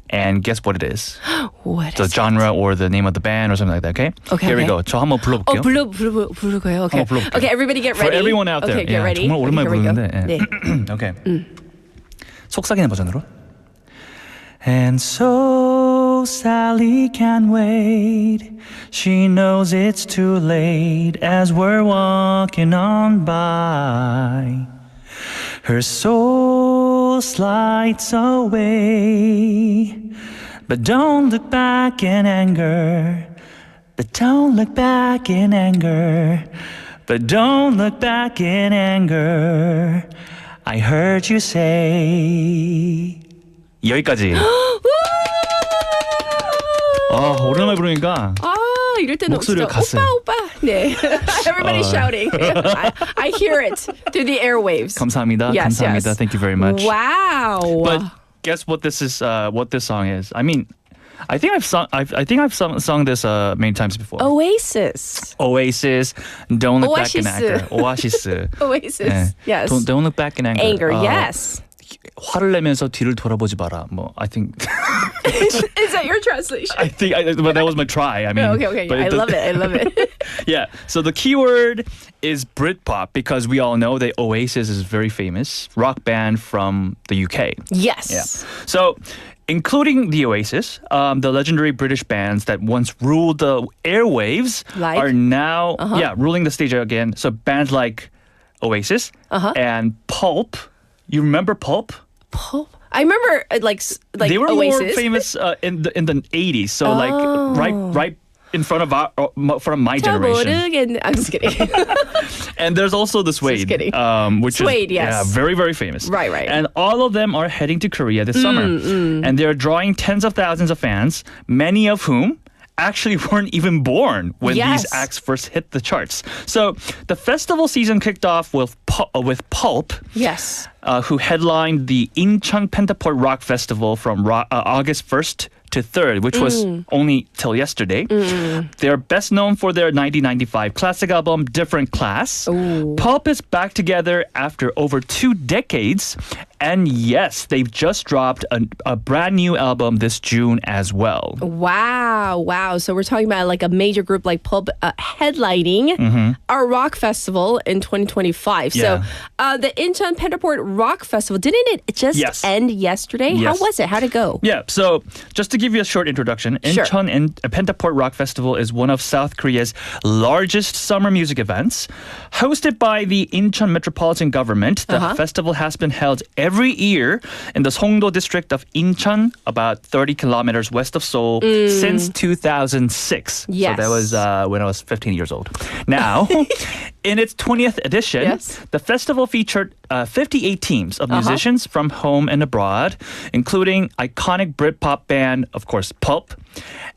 and guess what it is? What the is genre or the name of the band or something like that. Okay. Here we go. 저 한번 불러볼게요. 부를 거예요. Okay. Okay, everybody get ready. For everyone out there. Okay, get ready. 정말 오랜만에 부르는데. 네. Okay. 속삭이는 버전으로. And so Sally can't wait. She knows it's too late as we're walking on by. Her soul slides away. But don't look back in anger. But don't look back in anger. But don't look back in anger. I heard you say. 여기까지. 오랜만에 부르니까 이럴 때는 목소리가 갔어요. 오빠. 네. Everybody's shouting. I hear it through the airwaves. 감사합니다. Yes. Thank you very much. Wow. But guess what this is? What this song is? I mean, I think I've sung this many times before. Oasis. Don't look back in anger. Oasis. 네. Yes. Don't look back in anger. Yes. 화를 내면서 뒤를 돌아보지 마라. I think. Is that your translation? But that was my try. I mean, okay. I love it. Yeah. So the keyword is Britpop because we all know that Oasis is a very famous rock band from the UK. Yes. Yeah. So, including the Oasis, the legendary British bands that once ruled the airwaves are now ruling the stage again. So bands like Oasis and Pulp. You remember Pulp? Pulp? I remember like they were Oasis. more famous in the 80s. So like right in front of my generation. I'm just kidding. And there's also the Suede, which Suede, is very, very famous. Right. And all of them are heading to Korea this summer. And they're drawing tens of thousands of fans, many of whom actually weren't even born when these acts first hit the charts. So the festival season kicked off with Pulp. Yes. Who headlined the Incheon Pentaport Rock Festival from August 1st to 3rd, which was only till yesterday. They're best known for their 1995 classic album, Different Class. Pulp is back together after over 2 decades. And yes, they've just dropped a brand new album this June as well. Wow. So we're talking about like a major group like Pulp headlining our rock festival in 2025. Yeah. So the Incheon Pentaport Rock Festival, didn't it just end yesterday? Yes. How was it? How'd it go? Yeah, so just to give you a short introduction, Incheon and Pentaport Rock Festival is one of South Korea's largest summer music events. Hosted by the Incheon Metropolitan Government, the festival has been held every year in the Songdo district of Incheon, about 30 kilometers west of Seoul, since 2006. Yes. So that was when I was 15 years old. Now, in its 20th edition, the festival featured 58 teams of musicians from home and abroad, including iconic Britpop band, of course, Pulp,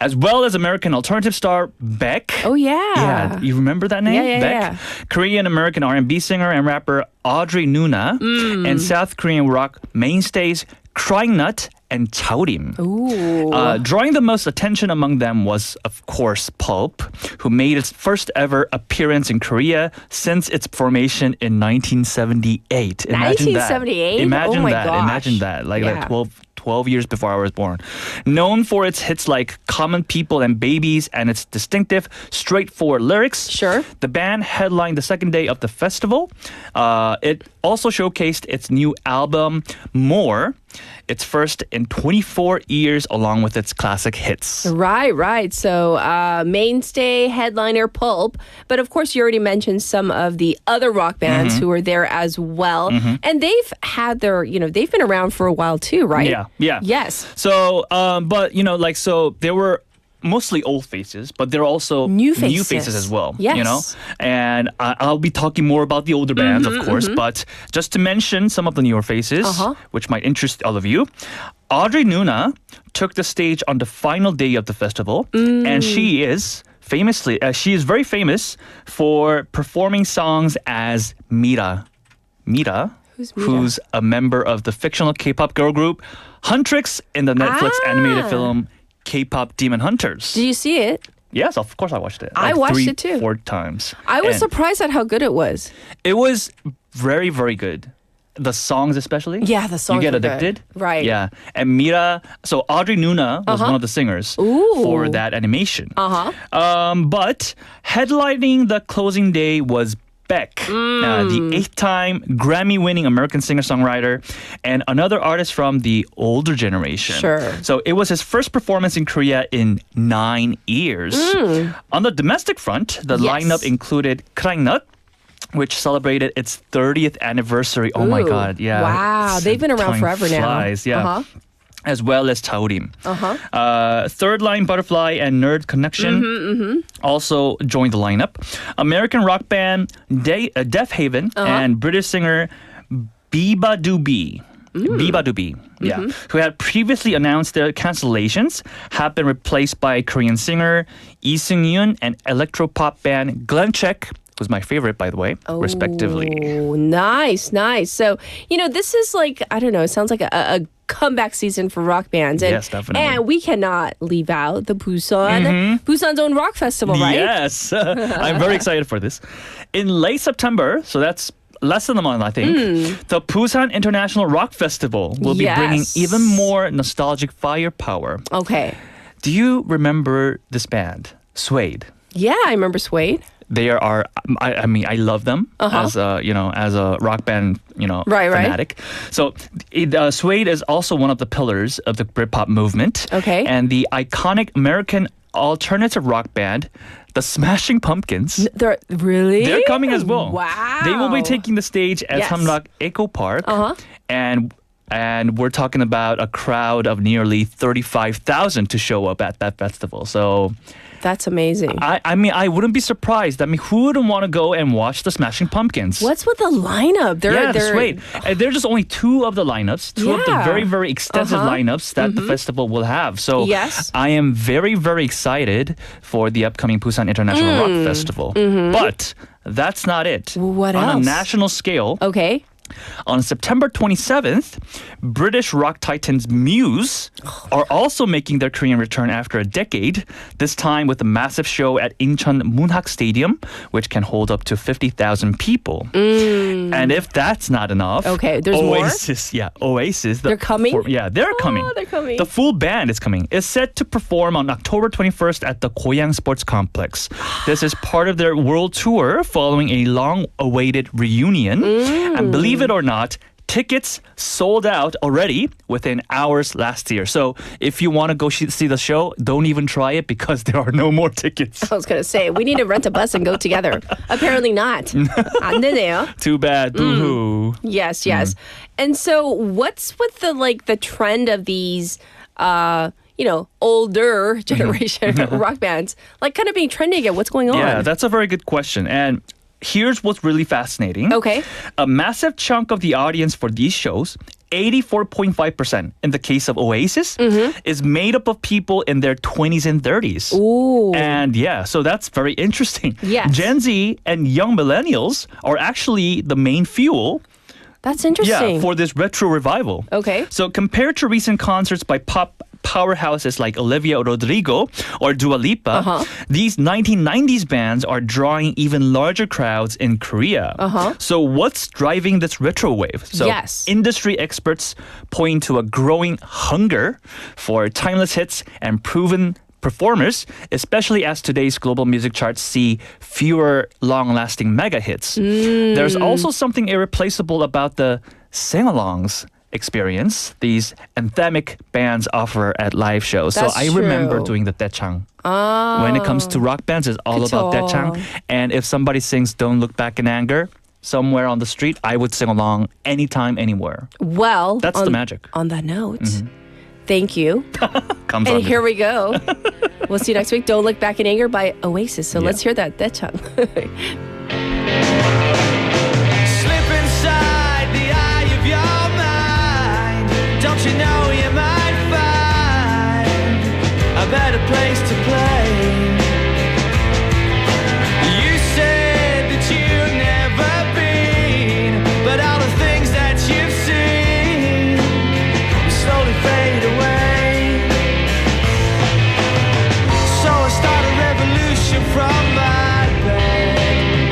as well as American alternative star Beck. Oh, yeah. Yeah, you remember that name? Yeah, Beck? yeah. Korean-American R&B singer and rapper Audrey Nuna, and South Korean rock mainstays Crying Nut and Chaorim. Drawing the most attention among them was, of course, Pulp, who made its first ever appearance in Korea since its formation in 1978. Imagine 1978? That. Imagine oh my that. Gosh. Imagine that. Like 12 years before I was born. Known for its hits like Common People and Babies and its distinctive, straightforward lyrics. Sure. The band headlined the second day of the festival. It also showcased its new album, More, its first in 24 years, along with its classic hits. Right. So mainstay headliner Pulp, but of course you already mentioned some of the other rock bands who were there as well, and they've had their, they've been around for a while too, right? Yeah. Yes. So, but so there were mostly old faces, but there are also new faces as well. Yes. And I'll be talking more about the older bands, of course, but just to mention some of the newer faces, which might interest all of you. Audrey Nuna took the stage on the final day of the festival, and she is very famous for performing songs as Mira. Who's a member of the fictional K-pop girl group Huntrix in the Netflix animated film K-pop Demon Hunters. Did you see it? Yes, of course I watched it. I watched it too. 4 times. I was surprised at how good it was. It was very, very good. The songs especially. Yeah, the songs You get were addicted. Good. Right. Yeah. And Mira, so Audrey Nuna was one of the singers for that animation. But headlining the closing day was Beck, the 8-time Grammy-winning American singer-songwriter, and another artist from the older generation. Sure. So it was his first performance in Korea in 9 years. On the domestic front, the lineup included Crying Nut, which celebrated its 30th anniversary. Oh my God, yeah. Wow, they've been around forever flies, now. Yeah. As well as Chaorim. Third Line Butterfly and Nerd Connection also joined the lineup. American rock band Deaf Haven and British singer Biba Doobie. Who had previously announced their cancellations, have been replaced by Korean singer Lee Seung-yoon and electropop band Glenn Check, who's my favorite, by the way, respectively. Oh, nice. So, this is like, I don't know, it sounds like a comeback season for rock bands. Yes, definitely. And we cannot leave out the Busan's own rock festival, right? Yes. I'm very excited for this. In late September, so that's less than a month, I think, the Busan International Rock Festival will be bringing even more nostalgic firepower. Okay. Do you remember this band, Suede? Yeah, I remember Suede. They are, I love them as a rock band, fanatic. So Suede is also one of the pillars of the Britpop movement. Okay. And the iconic American alternative rock band, the Smashing Pumpkins. They're coming as well. Wow. They will be taking the stage at Hamrak Eco Park. And we're talking about a crowd of nearly 35,000 to show up at that festival. So that's amazing. I wouldn't be surprised. Who wouldn't want to go and watch the Smashing Pumpkins? What's with the lineup? Sweet. They're just only 2 of the lineups, 2 of the very, very extensive lineups that the festival will have. So I am very, very excited for the upcoming Busan International Rock Festival. But that's not it. What else? On a national scale. Okay. On September 27th, British rock titans Muse are also making their Korean return after a decade, this time with a massive show at Incheon Munhak Stadium, which can hold up to 50,000 people. And if that's not enough, there's Oasis, more? Oasis. They're coming? They're coming. They're coming. The full band is coming. It's set to perform on October 21st at the Goyang Sports Complex. This is part of their world tour following a long-awaited reunion. And believe it or not, tickets sold out already within hours last year. So if you want to go see the show, don't even try it because there are no more tickets. I was going to say, we need to rent a bus and go together. Apparently not. 안 되네요. Too bad. Boo-hoo. Yes. And so what's with the trend of these older generation rock bands, kind of being trendy again? What's going on? Yeah, that's a very good question. And here's what's really fascinating. Okay. A massive chunk of the audience for these shows, 84.5% in the case of Oasis, is made up of people in their 20s and 30s. Ooh. And yeah, so that's very interesting. Yes. Gen Z and young millennials are actually the main fuel. That's interesting. Yeah, for this retro revival. Okay. So compared to recent concerts by pop powerhouses like Olivia Rodrigo or Dua Lipa, these 1990s bands are drawing even larger crowds in Korea. So what's driving this retro wave? So yes. Industry experts point to a growing hunger for timeless hits and proven performers, especially as today's global music charts see fewer long-lasting mega hits. There's also something irreplaceable about the sing-alongs experience these anthemic bands offer at live shows. That's so I remember doing the daechang. When it comes to rock bands, it's all about daechang. And if somebody sings Don't Look Back in Anger somewhere on the street, I would sing along anytime, anywhere. Well, that's the magic. On that note, thank you. And here we go. We'll see you next week. Don't Look Back in Anger by Oasis. So let's hear that daechang. Slip inside the eye of your mind. Don't you know you might find a better place to play? You said that you've never been, but all the things that you've seen slowly fade away. So I start a revolution from my bed.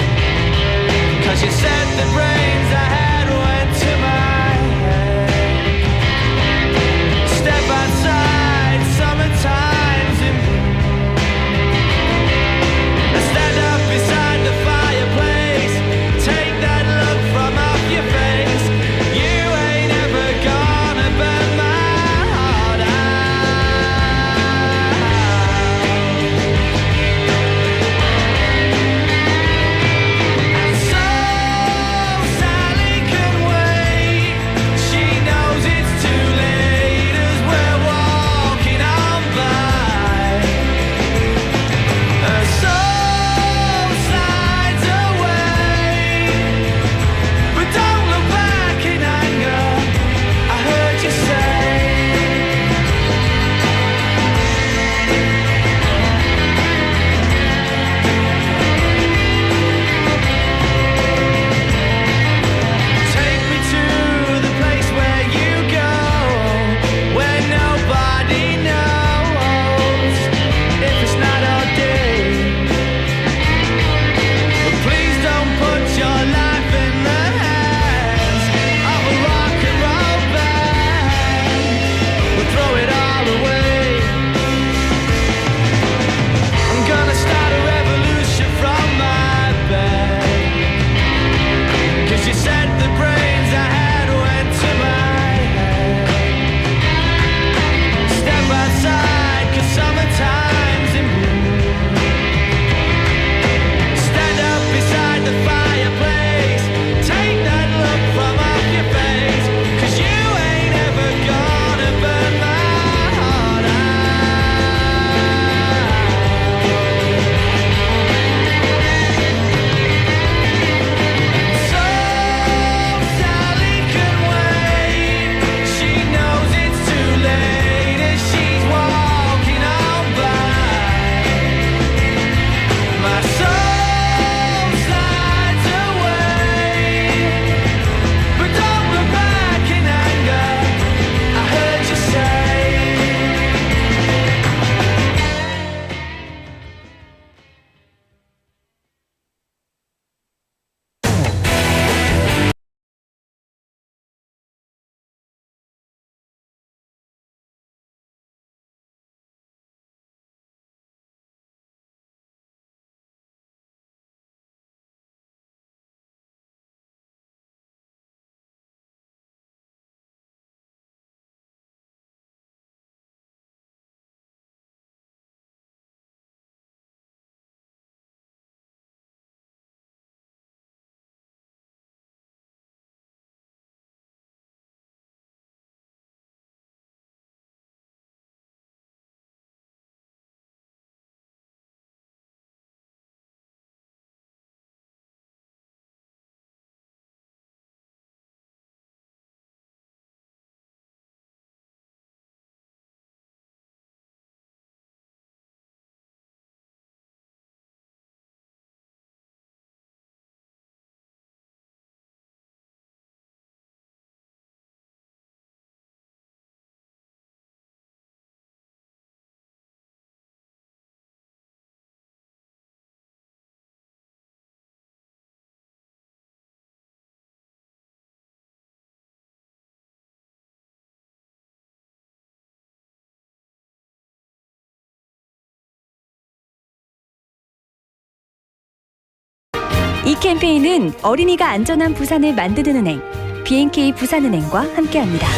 이 캠페인은 어린이가 안전한 부산을 만드는 은행, B&K 부산은행과 함께합니다.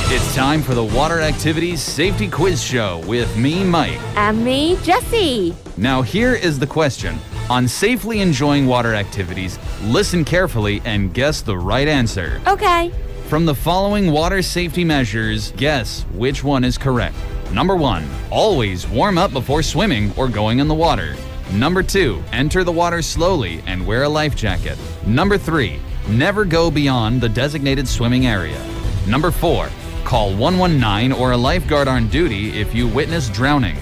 It's time for the Water Activities Safety Quiz Show with me, Mike. And me, Jessie. Now, here is the question. On safely enjoying water activities, listen carefully and guess the right answer. Okay. From the following water safety measures, guess which one is correct. Number 1, always warm up before swimming or going in the water. Number 2, enter the water slowly and wear a life jacket. Number 3, never go beyond the designated swimming area. Number 4, call 119 or a lifeguard on duty if you witness drowning.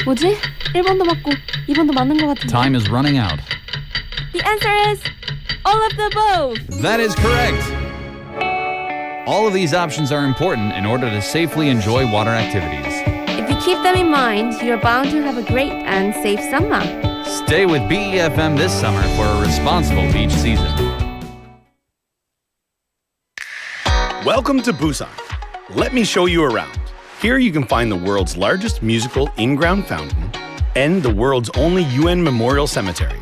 뭐지? 1번도 맞고 2번도 맞는 것 같은데. Time is running out. The answer is all of the above. That is correct. All of these options are important in order to safely enjoy water activities. If you keep them in mind, you're bound to have a great and safe summer. Stay with BEFM this summer for a responsible beach season. Welcome to Busan. Let me show you around. Here you can find the world's largest musical in-ground fountain and the world's only UN memorial cemetery.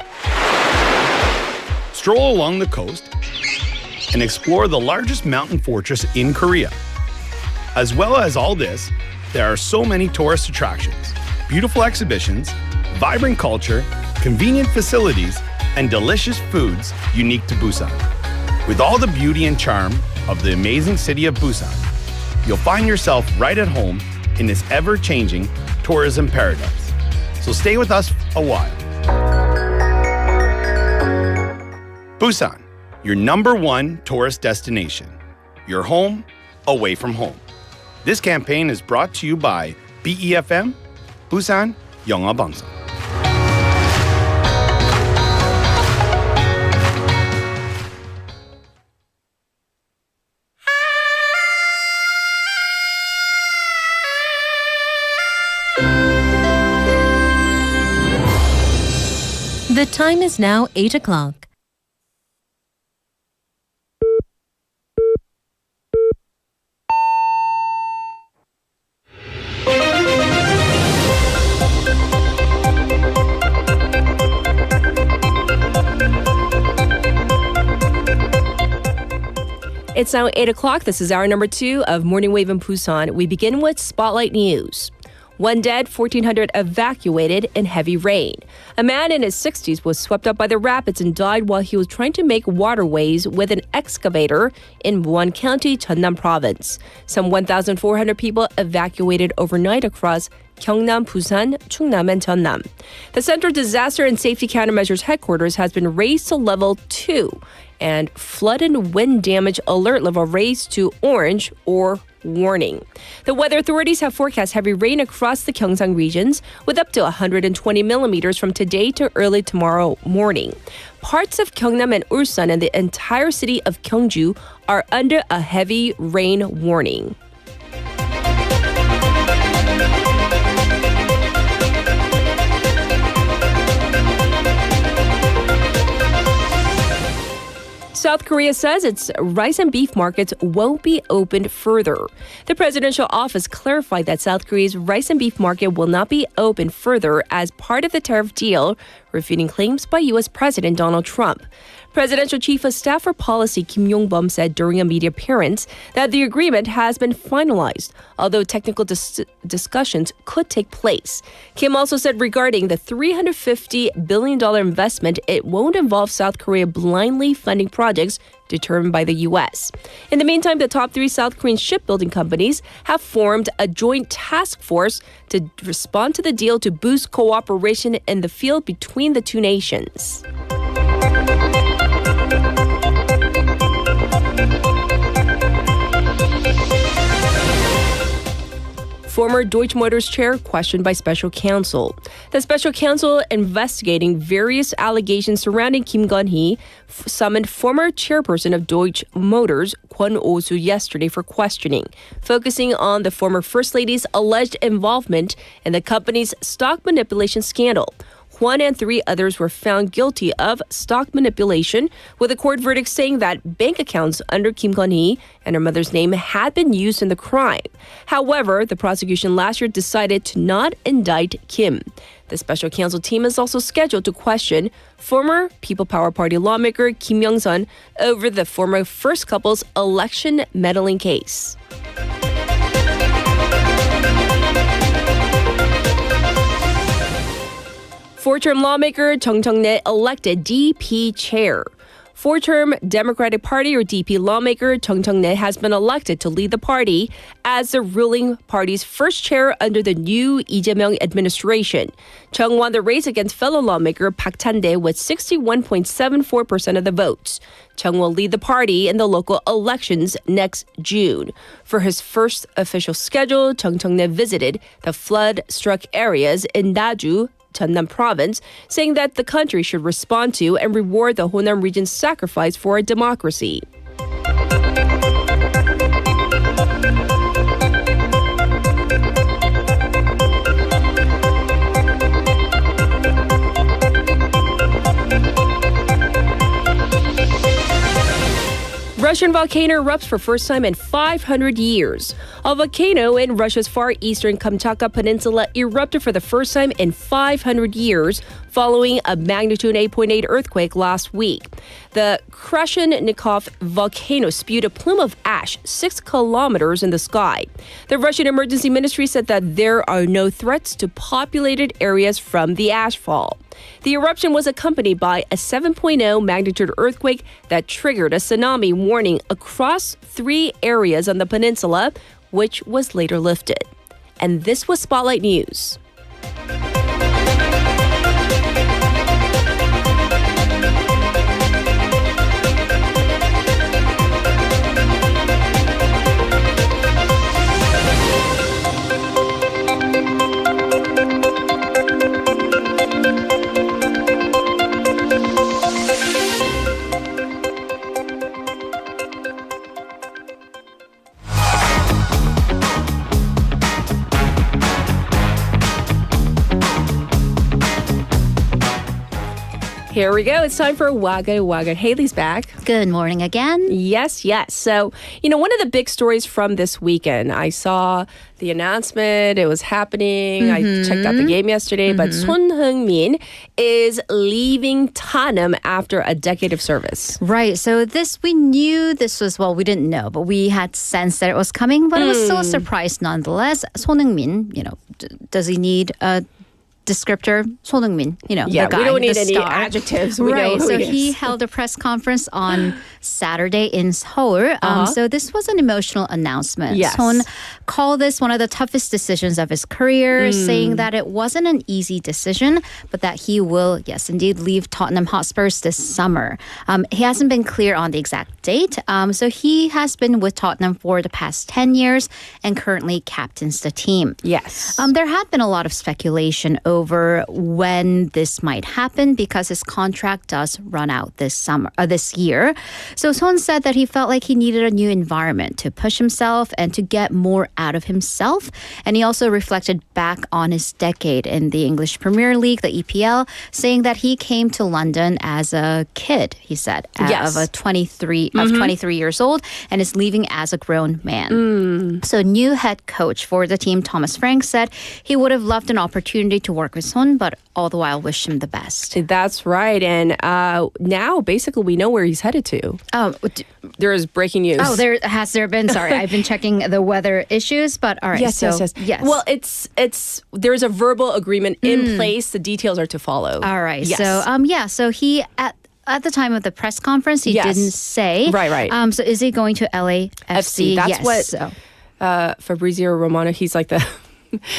Stroll along the coast and explore the largest mountain fortress in Korea. As well as all this, there are so many tourist attractions, beautiful exhibitions, vibrant culture, convenient facilities, and delicious foods unique to Busan. With all the beauty and charm of the amazing city of Busan, you'll find yourself right at home in this ever-changing tourism paradise. So stay with us a while. Busan, your #1 tourist destination. Your home, away from home. This campaign is brought to you by BEFM, Busan 영어 방송. The time is now 8 o'clock. It's now 8 o'clock. This is hour number 2 of Morning Wave in Busan. We begin with Spotlight News. 1 dead, 1,400 evacuated in heavy rain. A man in his 60s was swept up by the rapids and died while he was trying to make waterways with an excavator in MON County, Jeonnam Province. Some 1,400 people evacuated overnight across Gyeongnam, Busan, Chungnam, and Jeonnam. The Central Disaster and Safety Countermeasures Headquarters has been raised to level 2, and flood and wind damage alert level raised to orange or warning. The weather authorities have forecast heavy rain across the Gyeongsang regions with up to 120 millimeters from today to early tomorrow morning. Parts of Gyeongnam and Ulsan and the entire city of Gyeongju are under a heavy rain warning. South Korea says its rice and beef markets won't be opened further. The presidential office clarified that South Korea's rice and beef market will not be opened further as part of the tariff deal, refuting claims by U.S. President Donald Trump. Presidential Chief of Staff for Policy Kim Yong-bum said during a media appearance that the agreement has been finalized, although technical discussions could take place. Kim also said regarding the $350 billion investment, it won't involve South Korea blindly funding projects determined by the U.S. In the meantime, the top 3 South Korean shipbuilding companies have formed a joint task force to respond to the deal to boost cooperation in the field between the two nations. Former Deutsche Motors chair questioned by special counsel. The special counsel investigating various allegations surrounding Kim Gun-hee summoned former chairperson of Deutsche Motors, Kwon Oh-soo, yesterday for questioning, focusing on the former First Lady's alleged involvement in the company's stock manipulation scandal. Kwon and 3 others were found guilty of stock manipulation, with a court verdict saying that bank accounts under Kim Gun-hee and her mother's name had been used in the crime. However, the prosecution last year decided to not indict Kim. The special counsel team is also scheduled to question former People Power Party lawmaker Kim Young-sun over the former first couple's election meddling case. Four-term lawmaker Jung Chang-nae elected DP chair. Four-term Democratic Party or DP lawmaker Jung Chang-nae has been elected to lead the party as the ruling party's first chair under the new Lee Jae-myung administration. Chung won the race against fellow lawmaker Park Chan-dae with 61.74% of the votes. Chung will lead the party in the local elections next June. For his first official schedule, Jung Chang-nae visited the flood-struck areas in Daju, Jeonnam province, saying that the country should respond to and reward the Honam region's sacrifice for a democracy. Russian volcano erupts for first time in 500 years. A volcano in Russia's far eastern Kamchatka Peninsula erupted for the first time in 500 years following a magnitude 8.8 earthquake last week. The Krashenikov volcano spewed a plume of ash 6 kilometers in the sky. The Russian Emergency Ministry said that there are no threats to populated areas from the ashfall. The eruption was accompanied by a 7.0 magnitude earthquake that triggered a tsunami warning across 3 areas on the peninsula, which was later lifted. And this was Spotlight News. Here we go. It's time for Waglwa글. Haley's back. Good morning again. Yes. So, one of the big stories from this weekend, I saw the announcement. It was happening. I checked out the game yesterday. But Son Heung-min is leaving Tottenham after a decade of service. Right. So we knew this was, we didn't know, but we had sensed that it was coming. But it was still a surprise nonetheless. Son Heung-min, does he need a descriptor? Son Heung-min, the guy, we don't need any star. adjectives. Right. So he held a press conference on Saturday in Seoul. So this was an emotional announcement. Yes. Son called this one of the toughest decisions of his career, saying that it wasn't an easy decision, but that he will, yes, indeed, leave Tottenham Hotspurs this summer. He hasn't been clear on the exact date. So he has been with Tottenham for the past 10 years and currently captains the team. Yes. There had been a lot of speculation over when this might happen because his contract does run out this year. So Son said that he felt like he needed a new environment to push himself and to get more out of himself. And he also reflected back on his decade in the English Premier League, the EPL, saying that he came to London as a kid, he said, of 23 years old, and is leaving as a grown man. So new head coach for the team, Thomas Frank, said he would have loved an opportunity to work with Son, but all the while wish him the best. That's right. And now basically we know where he's headed to. There is breaking news. Has there been? Sorry, I've been checking the weather issues, but all right. Yes. Well, there's a verbal agreement in place. The details are to follow. All right. Yes. So he at the time of the press conference, he didn't say. Right. So is he going to LAFC? That's what Fabrizio Romano, he's like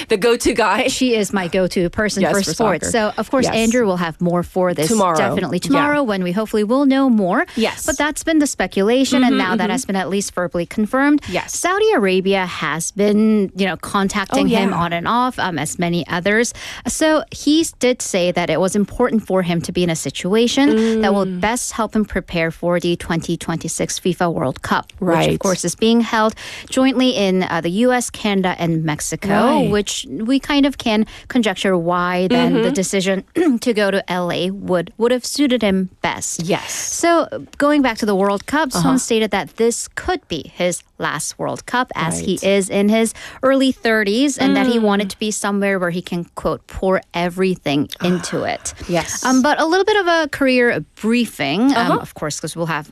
the go-to guy. She is my go-to person for sports. So, of course, Andrew will have more for this. Definitely tomorrow when we hopefully will know more. Yes. But that's been the speculation, and now that has been at least verbally confirmed. Yes. Saudi Arabia has been, contacting him on and off, as many others. So he did say that it was important for him to be in a situation that will best help him prepare for the 2026 FIFA World Cup, which, of course, is being held jointly in the U.S., Canada, and Mexico. which we kind of can conjecture why then the decision to go to LA would have suited him best. Yes. So going back to the World Cup, Son stated that this could be his last World Cup as he is in his early 30s and that he wanted to be somewhere where he can, quote, pour everything into it. Yes. But a little bit of a career briefing, of course, because we'll have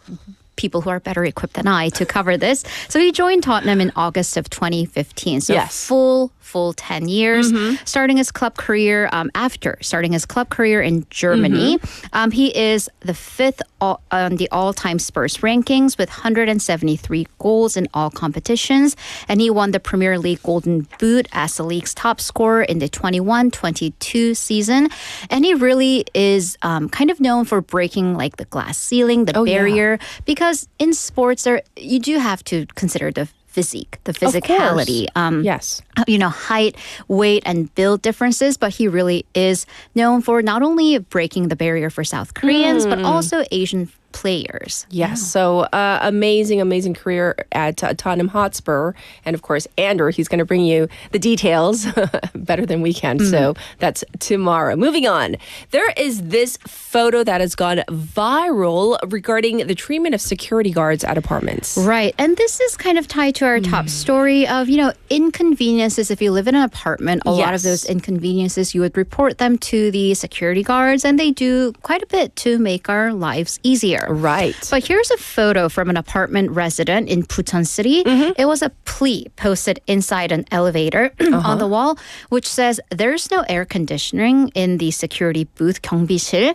people who are better equipped than I to cover this. So he joined Tottenham in August of 2015. So full 10 years, starting his club career after starting his club career in Germany. He is the 5th on the all-time Spurs rankings with 173 goals in all competitions. And he won the Premier League Golden Boot as the league's top scorer in the 21-22 season. And he really is kind of known for breaking like the glass ceiling, the barrier, because in sports, you do have to consider the physique, the physicality. Yes. Height, weight, and build differences. But he really is known for not only breaking the barrier for South Koreans, but also Asian players. Yes. So amazing career at Tottenham Hotspur. And of course, Andrew, he's going to bring you the details better than we can. So that's tomorrow. Moving on. There is this photo that has gone viral regarding the treatment of security guards at apartments. Right. And this is kind of tied to our top story of, inconveniences. If you live in an apartment, a lot of those inconveniences, you would report them to the security guards, and they do quite a bit to make our lives easier. Right. But here's a photo from an apartment resident in Busan City. It was a plea posted inside an elevator on the wall, which says there's no air conditioning in the security booth 경비실,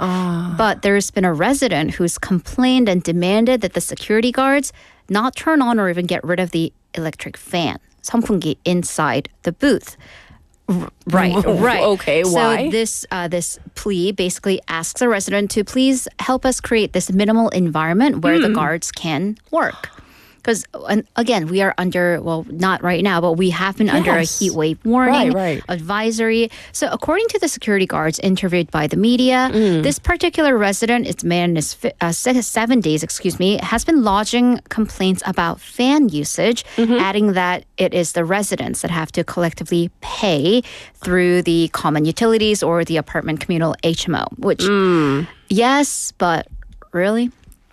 but there's been a resident who's complained and demanded that the security guards not turn on or even get rid of the electric fan, 선풍기, inside the booth. Right. Okay, why? So this plea basically asks a resident to please help us create this minimal environment where the guards can work. Because, again, we are under, well, not right now, but we have been under a heat wave warning, advisory. So according to the security guards interviewed by the media, this particular resident, it's man in his 70s, has been lodging complaints about fan usage, adding that it is the residents that have to collectively pay through the common utilities or the apartment communal HMO, which, yes, but really?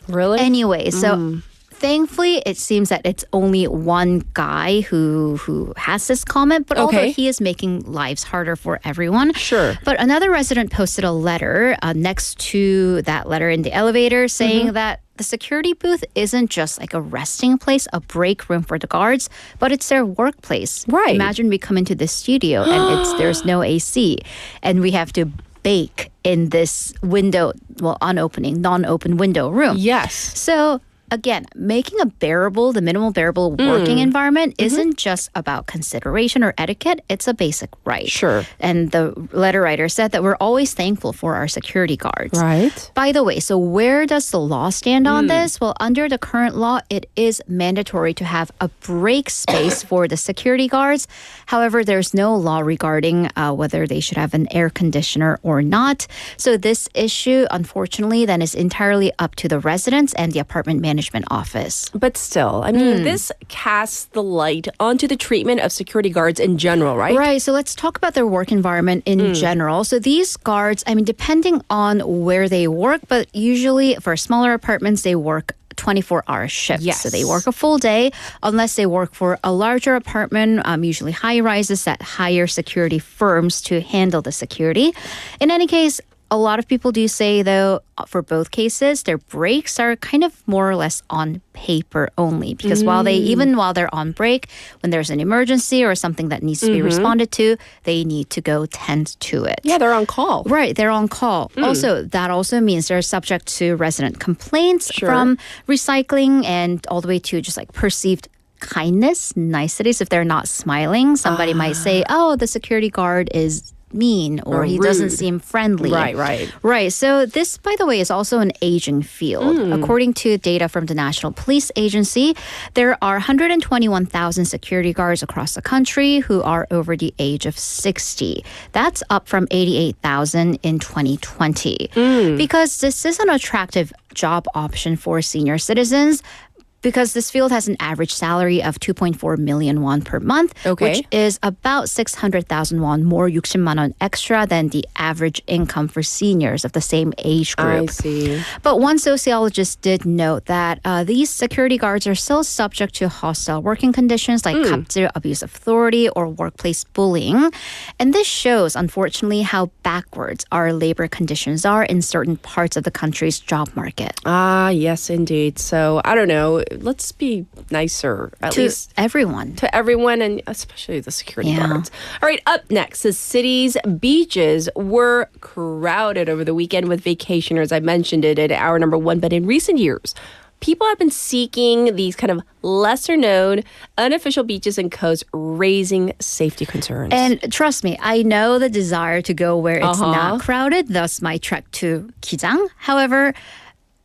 Really? Anyway, so... Thankfully, it seems that it's only one guy who has this comment, but although he is making lives harder for everyone. Sure. But another resident posted a letter next to that letter in the elevator saying that the security booth isn't just like a resting place, a break room for the guards, but it's their workplace. Right. Imagine we come into the studio and there's no AC and we have to bake in this window, non-open window room. Yes. So... Again, making the minimal bearable working environment isn't just about consideration or etiquette. It's a basic right. Sure. And the letter writer said that we're always thankful for our security guards. Right. By the way, so where does the law stand on this? Well, under the current law, it is mandatory to have a break space for the security guards. However, there's no law regarding whether they should have an air conditioner or not. So this issue, unfortunately, then is entirely up to the residents and the apartment management office. But still, I mean, this casts the light onto the treatment of security guards in general, right? Right. So let's talk about their work environment in general. So these guards, I mean, depending on where they work, but usually for smaller apartments, they work 24-hour shifts. Yes. So they work a full day unless they work for a larger apartment, usually high-rises that hire security firms to handle the security. In any case, a lot of people do say, though, for both cases, their breaks are kind of more or less on paper only. Because while they're on break, when there's an emergency or something that needs to be responded to, they need to go tend to it. Yeah, they're on call. Right, they're on call. Also, that also means they're subject to resident complaints from recycling and all the way to just like perceived kindness, niceties. If they're not smiling, somebody might say, oh, the security guard is mean or he doesn't seem friendly. Right. So this, by the way, is also an aging field. According to data from the National Police Agency, there are 121,000 security guards across the country who are over the age of 60. That's up from 88,000 in 2020. Because this is an attractive job option for senior citizens. because this field has an average salary of 2.4 million won per month, which is about 600,000 won more 60만 won extra than the average income for seniors of the same age group. I see. But one sociologist did note that these security guards are still subject to hostile working conditions like 갑질, abuse of authority, or workplace bullying. And this shows, unfortunately, how backwards our labor conditions are in certain parts of the country's job market. Ah, yes, indeed. So, I don't know. Let's be nicer, at least everyone. To everyone, and especially the security guards. All right, up next, the city's beaches were crowded over the weekend with vacationers. I mentioned it at hour number 1, but in recent years, people have been seeking these kind of lesser-known, unofficial beaches and coasts, raising safety concerns. And trust me, I know the desire to go where it's not crowded, thus my trek to Kijang. However,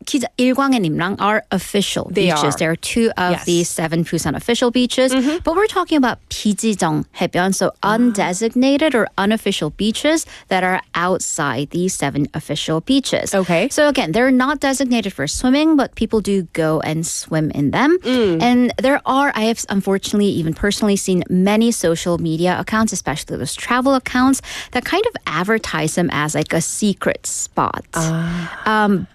일광 and Imrang are official beaches. There are 2 of the 7 Busan official beaches. But we're talking about 비지정 해변, so undesignated or unofficial beaches that are outside these 7 official beaches. Okay. So again, they're not designated for swimming, but people do go and swim in them. And I have unfortunately even personally seen many social media accounts, especially those travel accounts, that kind of advertise them as like a secret spot.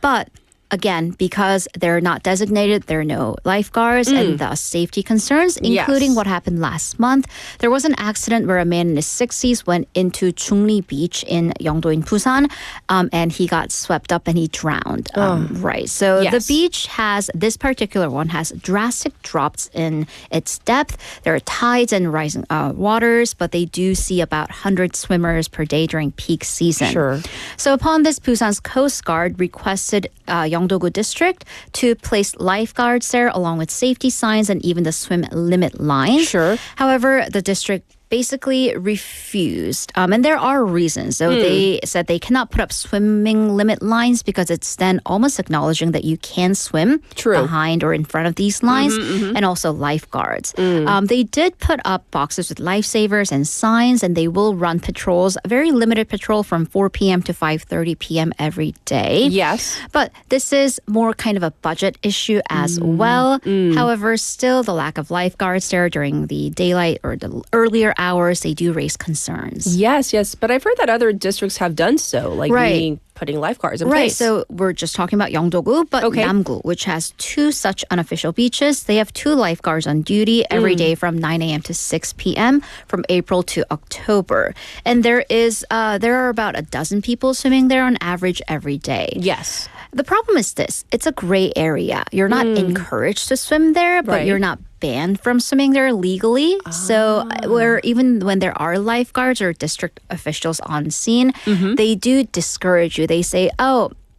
But again, because they're not designated, there are no lifeguards and thus safety concerns, including what happened last month. There was an accident where a man in his 60s went into Chungli Beach in Yeongdo in Busan, and he got swept up and he drowned. Right. So the beach this particular one has drastic drops in its depth. There are tides and rising waters, but they do see about 100 swimmers per day during peak season. Sure. So upon this, Busan's Coast Guard requested Yeongdo-gu district to place lifeguards there along with safety signs and even the swim limit lines. Sure. However, the district basically refused. And there are reasons. So they said they cannot put up swimming limit lines because it's then almost acknowledging that you can swim behind or in front of these lines, and also lifeguards. They did put up boxes with lifesavers and signs, and they will run patrols, a very limited patrol from 4 p.m. to 5:30 p.m. every day. Yes. But this is more kind of a budget issue as well. However, still the lack of lifeguards there during the daylight or the earlier hours, they do raise concerns. Yes. But I've heard that other districts have done so, like putting lifeguards in place. So we're just talking about Yeongdo-gu, but Namgu, which has 2 such unofficial beaches, they have 2 lifeguards on duty every day from 9 a.m. to 6 p.m. from April to October. And there are about a dozen people swimming there on average every day. Yes. The problem is this. It's a gray area. You're not encouraged to swim there, but you're not banned from swimming there legally. So even when there are lifeguards or district officials on scene, they do discourage you. They say,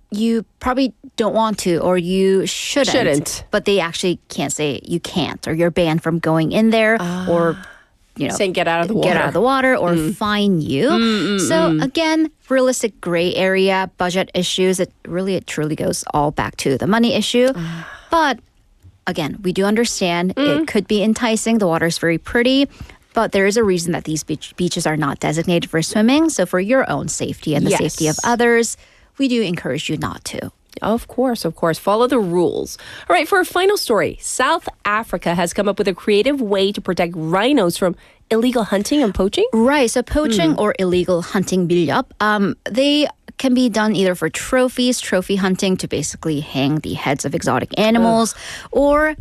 you probably don't want to or you shouldn't. But they actually can't say you can't or you're banned from going in there or saying get out of the water or fine you. So again, realistic gray area, budget issues, it truly goes all back to the money issue. But again, we do understand it could be enticing. The water is very pretty. But there is a reason that these beaches are not designated for swimming. So for your own safety and the safety of others, we do encourage you not to. Of course. Follow the rules. All right, for a final story, South Africa has come up with a creative way to protect rhinos from illegal hunting and poaching? Right, so poaching or illegal hunting 밀렵, they can be done either for trophy hunting to basically hang the heads of exotic animals, or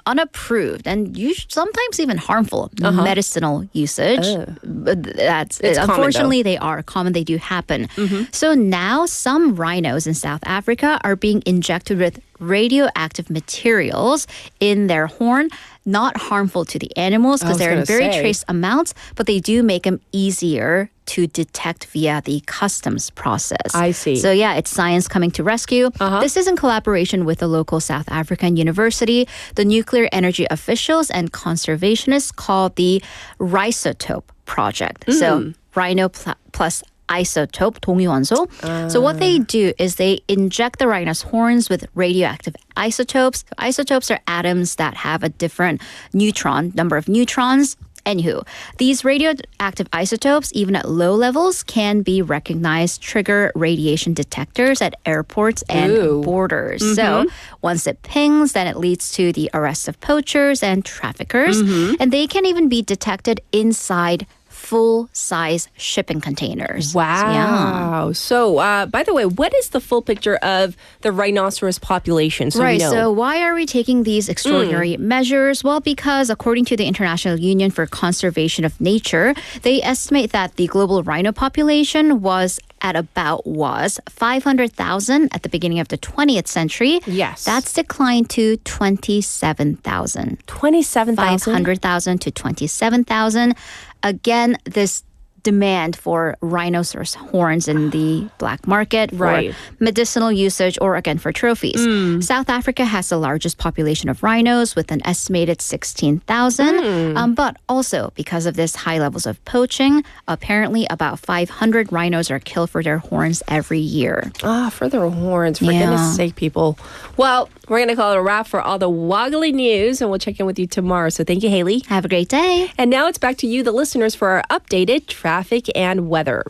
unapproved and sometimes even harmful medicinal usage. Unfortunately, they are common. They do happen. So now some rhinos in South Africa are being injected with radioactive materials in their horn, not harmful to the animals because they're in very trace amounts, but they do make them easier to detect via the customs process. I see. So it's science coming to rescue. This is in collaboration with the local South African university. The nuclear energy officials and conservationists call the Rhisotope Project. So rhino plus isotope, 동위원소. So what they do is they inject the rhino's horns with radioactive isotopes. Isotopes are atoms that have a different number of neutrons Anywho, these radioactive isotopes, even at low levels, can be recognized trigger radiation detectors at airports and borders. So once it pings, then it leads to the arrest of poachers and traffickers. And they can even be detected inside full-size shipping containers. Wow. Yeah. So, by the way, what is the full picture of the rhinoceros population? So right. we know. So why are we taking these extraordinary measures? Well, because according to the International Union for Conservation of Nature, they estimate that the global rhino population was 500,000 at the beginning of the 20th century. Yes. That's declined to 27,000. 27,000? 500,000 to 27,000. Again, this demand for rhinoceros horns in the black market for medicinal usage or again for trophies. South Africa has the largest population of rhinos with an estimated 16,000. But also because of this high levels of poaching, apparently about 500 rhinos are killed for their horns every year. For their horns, for goodness sake, people. Well, we're going to call it a wrap for all the woggly news, and we'll check in with you tomorrow. So thank you, Haley. Have a great day. And now it's back to you, the listeners, for our updated traffic and weather.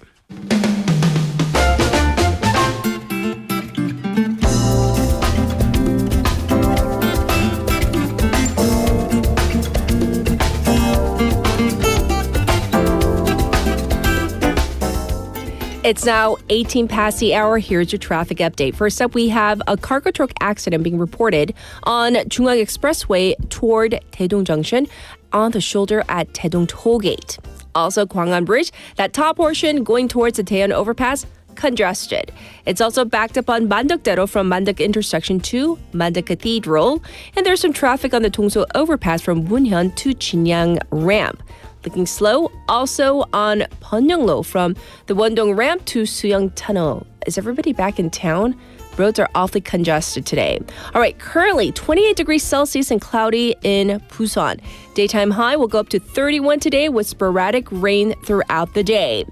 It's now 18 past the hour. Here's your traffic update. First up, we have a cargo truck accident being reported on 중앙 Expressway toward Taedong Junction on the shoulder at Taedong Tollgate. Also, Gwangan Bridge, that top portion going towards the Taeyeon Overpass, congested. It's also backed up on Manduk-daero from Manduk intersection to Manduk Cathedral. And there's some traffic on the Tongso Overpass from Wonhyun to Chinyang Ramp. Looking slow also on Pyeonglo from the Wondong Ramp to Suyang Tunnel. Is everybody back in town? Roads are awfully congested today. All right, currently 28 degrees Celsius and cloudy in Busan. Daytime high will go up to 31 today with sporadic rain throughout the day.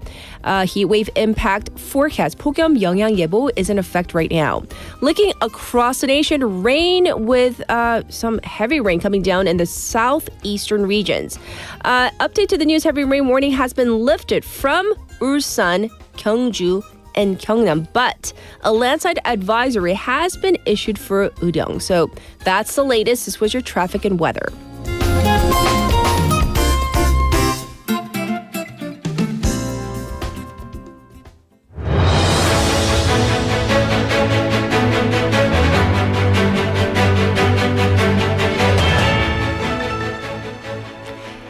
Heat wave impact forecast, 폭염 영향 예보, is in effect right now. Looking across the nation, rain with some heavy rain coming down in the southeastern regions. Update to the news, heavy rain warning has been lifted from Ulsan, Gyeongju, and Gyeongnam, but a landslide advisory has been issued for Udeong. So that's the latest. This was your traffic and weather.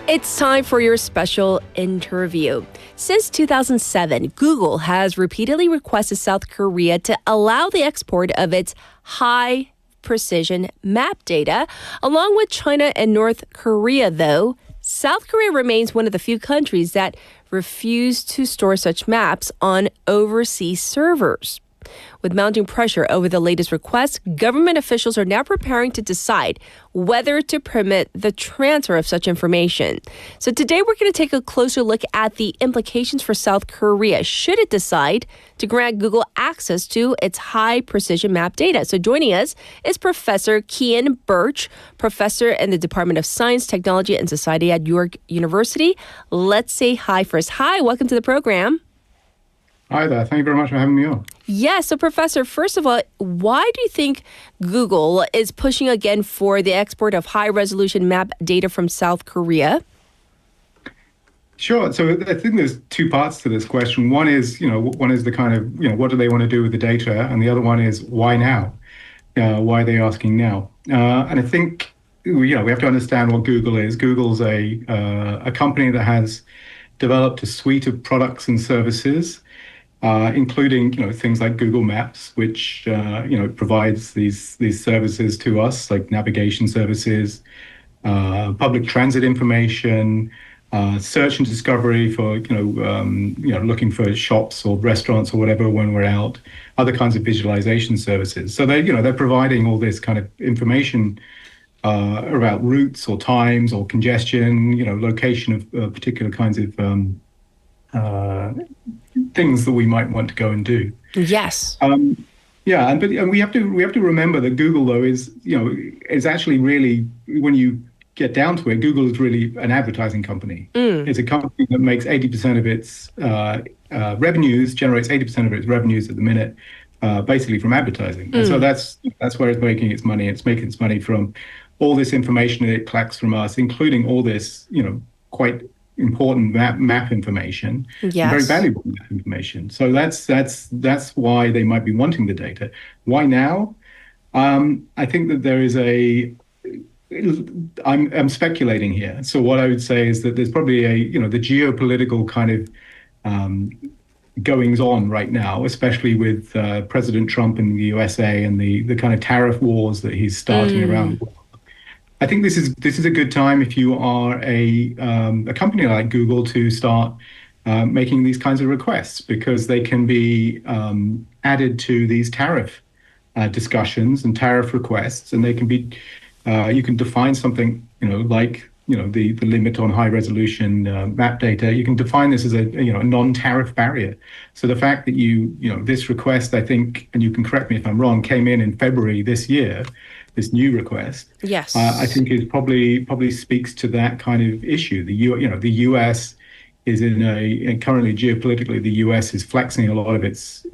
It's time for your special interview. Since 2007, Google has repeatedly requested South Korea to allow the export of its high-precision map data. Along with China and North Korea, though, South Korea remains one of the few countries that refuse to store such maps on overseas servers. With mounting pressure over the latest request, government officials are now preparing to decide whether to permit the transfer of such information. So today we're going to take a closer look at the implications for South Korea should it decide to grant Google access to its high-precision map data. So joining us is Professor Kian Birch, professor in the Department of Science, Technology, and Society at York University. Let's say hi first. Hi, welcome to the program. Hi there. Thank you very much for having me on. Yeah, so Professor, first of all, why do you think Google is pushing again for the export of high-resolution map data from South Korea? Sure. So I think there's two parts to this question. One is the kind of, what do they want to do with the data? And the other one is why now? Why are they asking now? And I think, we have to understand what Google is. Google's a company that has developed a suite of products and services, including things like Google Maps, which provides these services to us, like navigation services, public transit information, search and discovery for looking for shops or restaurants or whatever when we're out, other kinds of visualization services. So they're providing all this kind of information about routes or times or congestion, location of particular kinds of things that we might want to go and do. Yes. And we have to remember that Google, though, is actually really, when you get down to it, Google is really an advertising company. It's a company that makes 80% of its revenues, generates 80% of its revenues at the minute, basically from advertising. And so that's where it's making its money. It's making its money from all this information that it collects from us, including all this, quite important map information, very valuable map information. So that's why they might be wanting the data. Why now? I think that there is I'm speculating here. So what I would say is that there's probably the geopolitical kind of goings on right now, especially with President Trump in the USA and the kind of tariff wars that he's starting around the world. I think this is a good time if you are a company like Google to start making these kinds of requests, because they can be added to these tariff discussions and tariff requests, and they can be you can define something like the limit on high resolution map data. You can define this as a non-tariff barrier. So the fact that this request, I think, and you can correct me if I'm wrong, came in February this year. This new request, yes, I think it probably speaks to that kind of issue. The U.S. is currently geopolitically, the U.S. is flexing a lot of its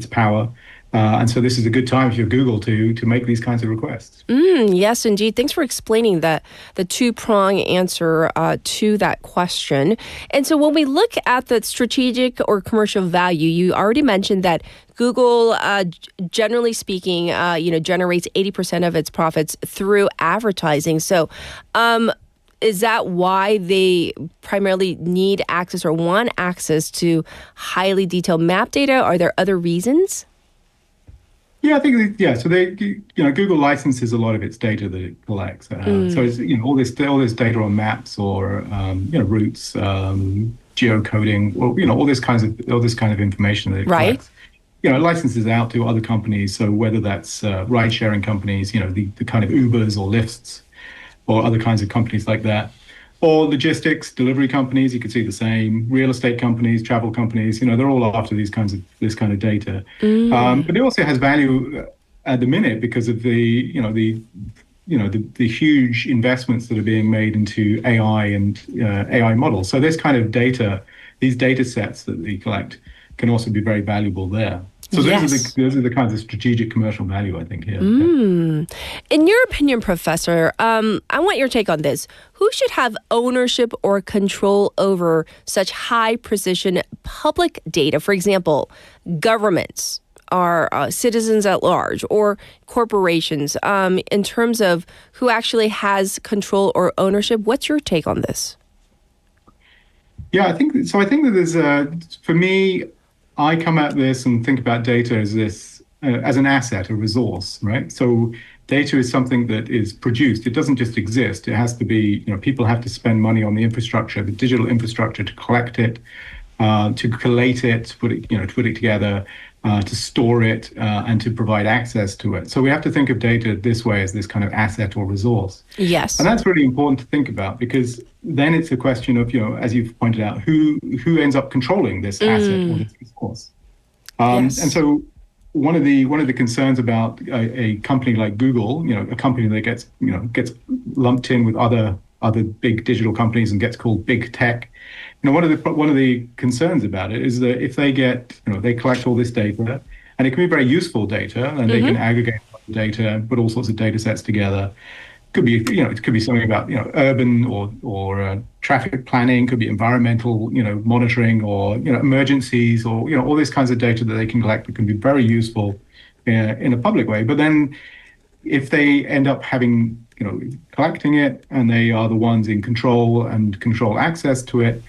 power, and so this is a good time for Google to make these kinds of requests. Yes, indeed. Thanks for explaining the two-prong answer to that question. And so when we look at the strategic or commercial value, you already mentioned that Google, generally speaking, generates 80% of its profits through advertising. So, is that why they primarily need access or want access to highly detailed map data? Are there other reasons? Yeah, I think so Google licenses a lot of its data that it collects. So it's all this data on maps or routes, geocoding, or all this kind of information that it collects. Licenses out to other companies. So whether that's ride-sharing companies, the kind of Ubers or Lyfts, or other kinds of companies like that, or logistics, delivery companies, you could see the same, real estate companies, travel companies, they're all after this kind of data. But it also has value at the minute because of the huge investments that are being made into AI and AI models. So this kind of data, these data sets that they collect, can also be very valuable there. So those are the kinds of strategic commercial value, I think, here. In your opinion, Professor, I want your take on this. Who should have ownership or control over such high-precision public data? For example, governments or citizens at large, or corporations, in terms of who actually has control or ownership. What's your take on this? Yeah, I think that there's, for me, I come at this and think about data as an asset, a resource, right? So data is something that is produced. It doesn't just exist. It has to be, people have to spend money on the infrastructure, the digital infrastructure, to collect it, to collate it, to put it together, to store it, and to provide access to it. So we have to think of data this way, as this kind of asset or resource. Yes. And that's really important to think about, because then it's a question of, as you've pointed out, who ends up controlling this asset or this resource. And so one of the concerns about a company like Google, a company that gets lumped in with other big digital companies and gets called big tech. One of the concerns about it is that if they they collect all this data, and it can be very useful data, and they can aggregate data, put all sorts of data sets together. Could be, it could be something about, urban or traffic planning, could be environmental, monitoring, or, emergencies, or, all these kinds of data that they can collect that can be very useful in a public way. But then if they end up having, collecting it, and they are the ones in control and control access to it,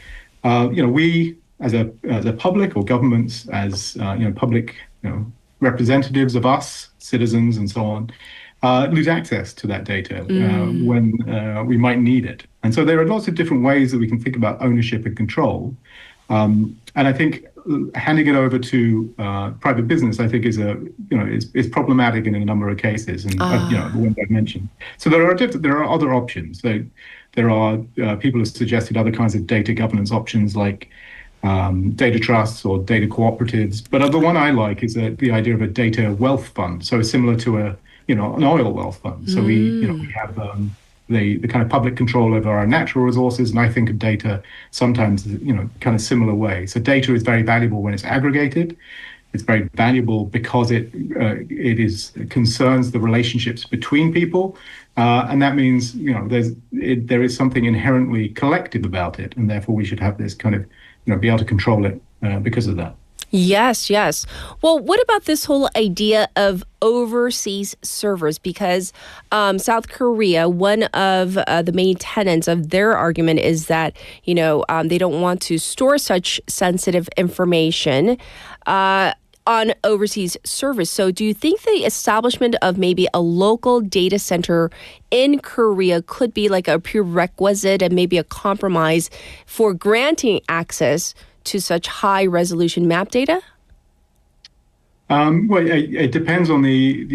we as a public, or governments as, public, representatives of us, citizens and so on, lose access to that data when we might need it. And so there are lots of different ways that we can think about ownership and control. And I think handing it over to private business, I think, is problematic in a number of cases, and the ones I've mentioned. So there are other options. There are people have suggested other kinds of data governance options, like data trusts or data cooperatives. But the one I like is the idea of a data wealth fund. So similar to an oil wealth fund. So we have the kind of public control over our natural resources, and I think of data sometimes, kind of similar way. So data is very valuable when it's aggregated. It's very valuable because it concerns the relationships between people, and that means there is something inherently collective about it, and therefore we should have this kind of be able to control it because of that. Yes, yes. Well, what about this whole idea of overseas servers? Because South Korea, one of the main tenets of their argument is that, they don't want to store such sensitive information on overseas servers. So do you think the establishment of maybe a local data center in Korea could be like a prerequisite and maybe a compromise for granting access to such high-resolution map data? Well, it depends on the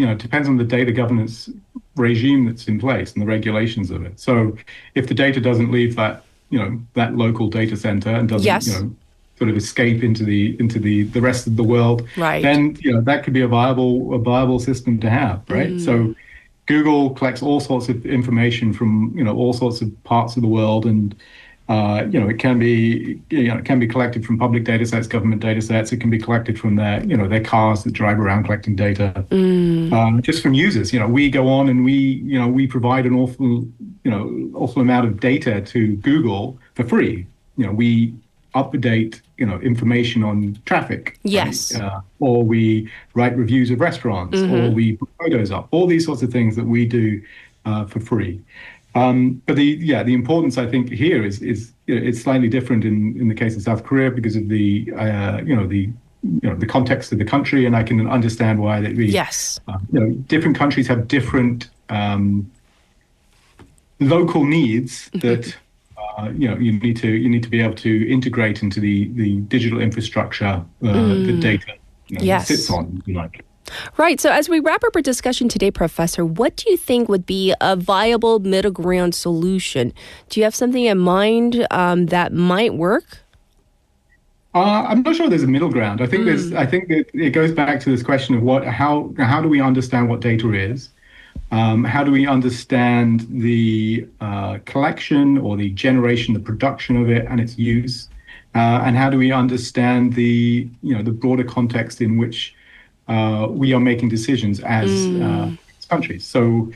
data governance regime that's in place and the regulations of it. So, if the data doesn't leave that local data center and doesn't sort of escape into the rest of the world, right, then that could be a viable system to have, right? So, Google collects all sorts of information from all sorts of parts of the world, and it can be collected from public data sets, government data sets. It can be collected from their cars that drive around collecting data, just from users. We go on and we provide an awful amount of data to Google for free. We update information on traffic. Yes. Right? Or we write reviews of restaurants, or we put photos up. All these sorts of things that we do for free. But the importance, I think, here is it's slightly different in the case of South Korea because of the context of the country, and I can understand why that different countries have different local needs that you need to be able to integrate into the digital infrastructure the data sits on, if you like. Right. So as we wrap up our discussion today, Professor, what do you think would be a viable middle ground solution? Do you have something in mind that might work? I'm not sure there's a middle ground. I think that it goes back to this question of how do we understand what data is? How do we understand the collection or the generation, the production of it and its use? And how do we understand the broader context in which we are making decisions as countries? So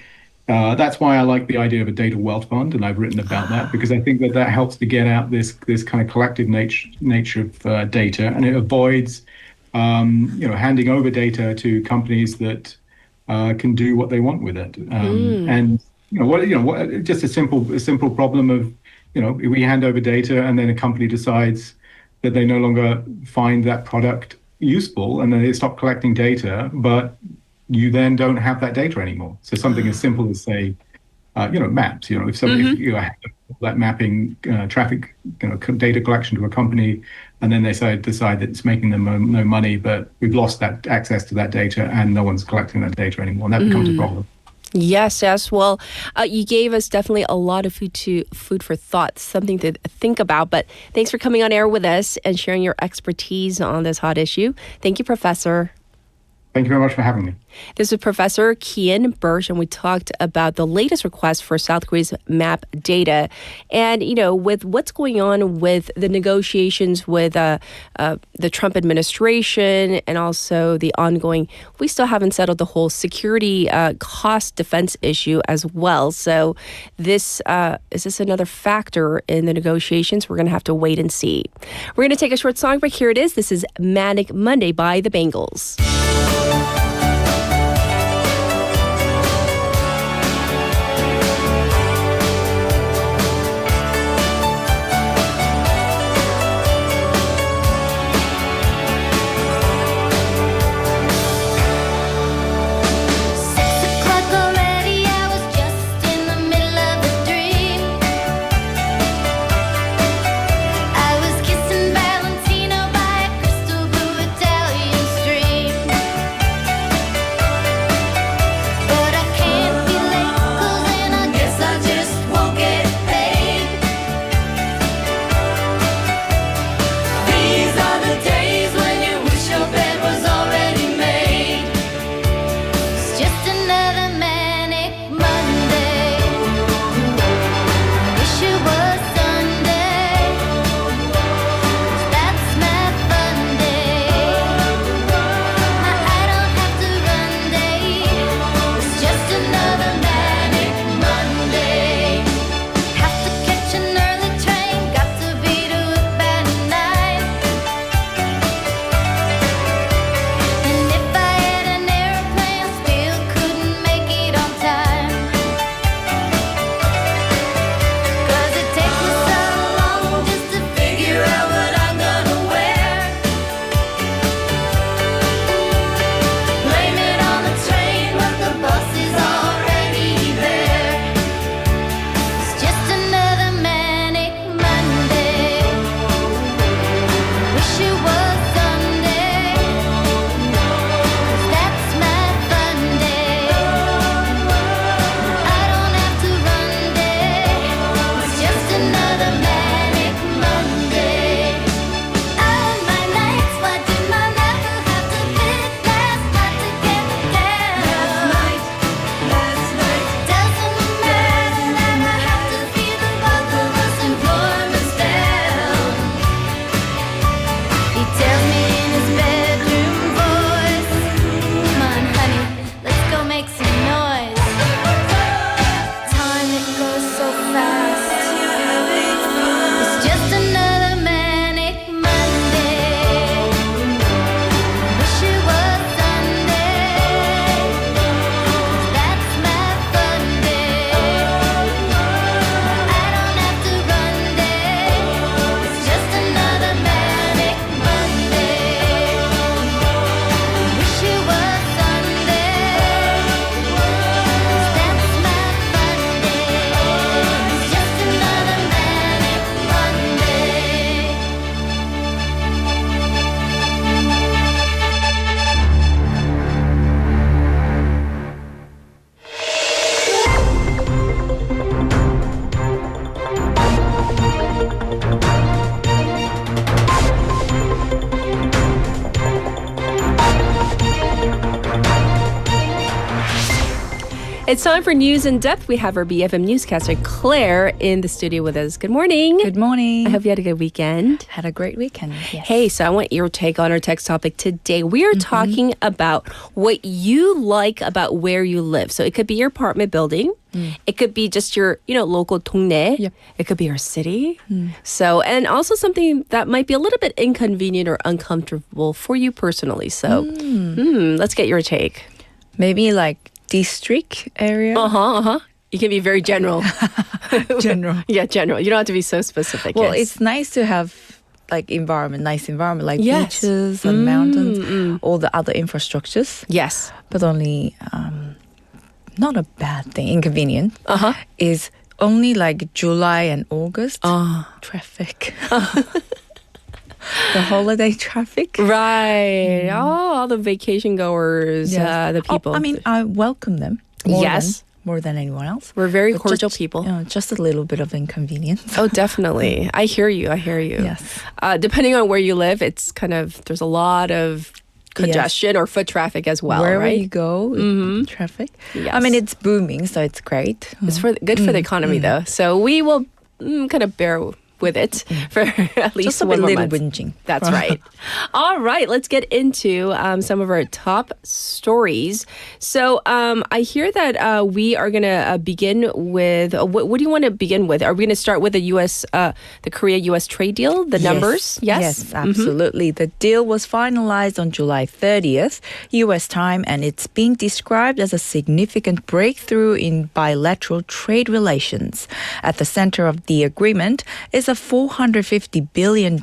that's why I like the idea of a data wealth fund, and I've written about that because I think that helps to get out this kind of collective nature of data, and it avoids handing over data to companies that can do what they want with it. And just a simple problem of we hand over data and then a company decides that they no longer find that product useful, and then they stop collecting data, but you then don't have that data anymore. So something as simple as, say, maps. If you have that mapping traffic, data collection to a company, and then they decide that it's making them no money, but we've lost that access to that data, and no one's collecting that data anymore, and that becomes a problem. Yes. Well, you gave us definitely a lot of food for thought, something to think about. But thanks for coming on air with us and sharing your expertise on this hot issue. Thank you, Professor. Thank you very much for having me. This is Professor Kian Birch, and we talked about the latest request for South Korea's map data. And, with what's going on with the negotiations with the Trump administration and also the ongoing, we still haven't settled the whole security cost defense issue as well. So is this another factor in the negotiations? We're going to have to wait and see. We're going to take a short song break. Here it is. This is Manic Monday by the Bangles. It's time for News in Depth. We have our BFM newscaster, Claire, in the studio with us. Good morning. Good morning. I hope you had a good weekend. Had a great weekend, yes. Hey, so I want your take on our text topic today. We are talking about what you like about where you live. So it could be your apartment building. It could be just your, local 동네. Yep. It could be your city. So, and also something that might be a little bit inconvenient or uncomfortable for you personally. So, let's get your take. Maybe like district area. You can be very general. General. Yeah, general. You don't have to be so specific. Well, yes. it's nice to have like nice environment, like Yes. beaches and mountains, all the other infrastructures. Yes. But only, not a bad thing, inconvenient, is only like July and August traffic. The holiday traffic. Right. All the vacation goers, the people. I welcome them. More than anyone else. We're very But cordial just, people. Just a little bit of inconvenience. Oh, definitely. I hear you. Yes. Depending on where you live, it's there's a lot of congestion or foot traffic as well, Wherever right? you go, traffic. Yes. I mean, it's booming, so it's great. It's good for the economy, though. So we will kind of bear with it for at least Just a one more little month. whinging. That's right. All right, let's get into some of our top stories. So I hear that we are going to begin with, what do you want to begin with? Are we going to start with the Korea-U.S. trade deal, the numbers? Yes, absolutely. The deal was finalized on July 30th, U.S. time, and it's being described as a significant breakthrough in bilateral trade relations. At the center of the agreement is a $450 billion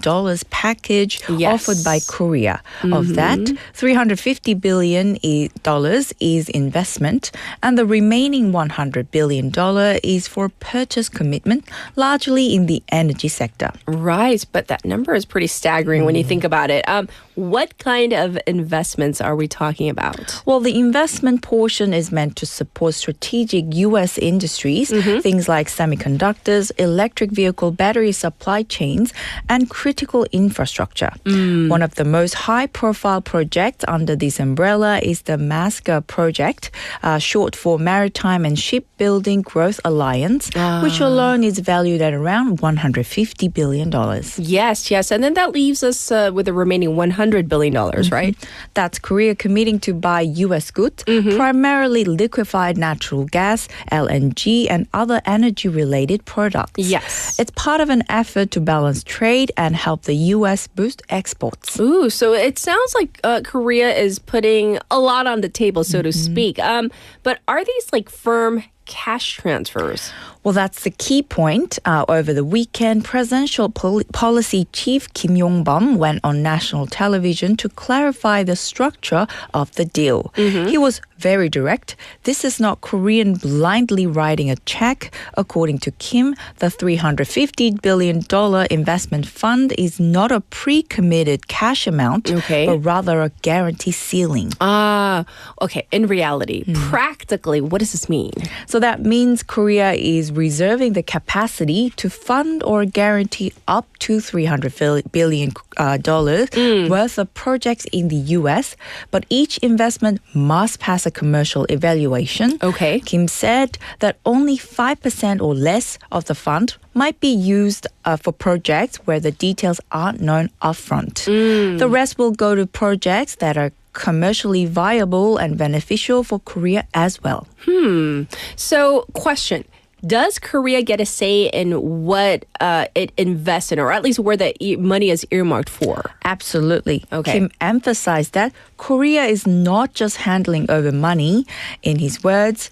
package offered by Korea. Of that, $350 billion is investment, and the remaining $100 billion is for purchase commitment, largely in the energy sector. Right, but that number is pretty staggering when you think about it. What kind of investments are we talking about? Well, the investment portion is meant to support strategic U.S. industries, things like semiconductors, electric vehicle battery supply chains, and critical infrastructure. One of the most high-profile projects under this umbrella is the MASCA project, short for Maritime and Shipbuilding Growth Alliance, which alone is valued at around $150 billion. Yes. And then that leaves us with the remaining $100 billion, right? That's Korea committing to buy U.S. goods, primarily liquefied natural gas, LNG, and other energy-related products. Yes. It's part of an effort to balance trade and help the U.S. boost exports. Ooh, so it sounds like Korea is putting a lot on the table, so to speak. But are these like firm cash transfers? Well, that's the key point. Over the weekend, Presidential Policy Chief Kim Yong-bum went on national television to clarify the structure of the deal. He was very direct. This is not Korean blindly writing a check. According to Kim, the $350 billion investment fund is not a pre-committed cash amount, but rather a guarantee ceiling. Okay. In reality, practically, what does this mean? So that means Korea is reserving the capacity to fund or guarantee up to $300 billion worth of projects in the U.S., but each investment must pass a commercial evaluation. Okay. Kim said that only 5% or less of the fund might be used for projects where the details aren't known upfront. The rest will go to projects that are commercially viable and beneficial for Korea as well. So, question. Does Korea get a say in what it invests in, or at least where the money is earmarked for? Absolutely. Okay. Kim emphasized that Korea is not just handling over money. In his words,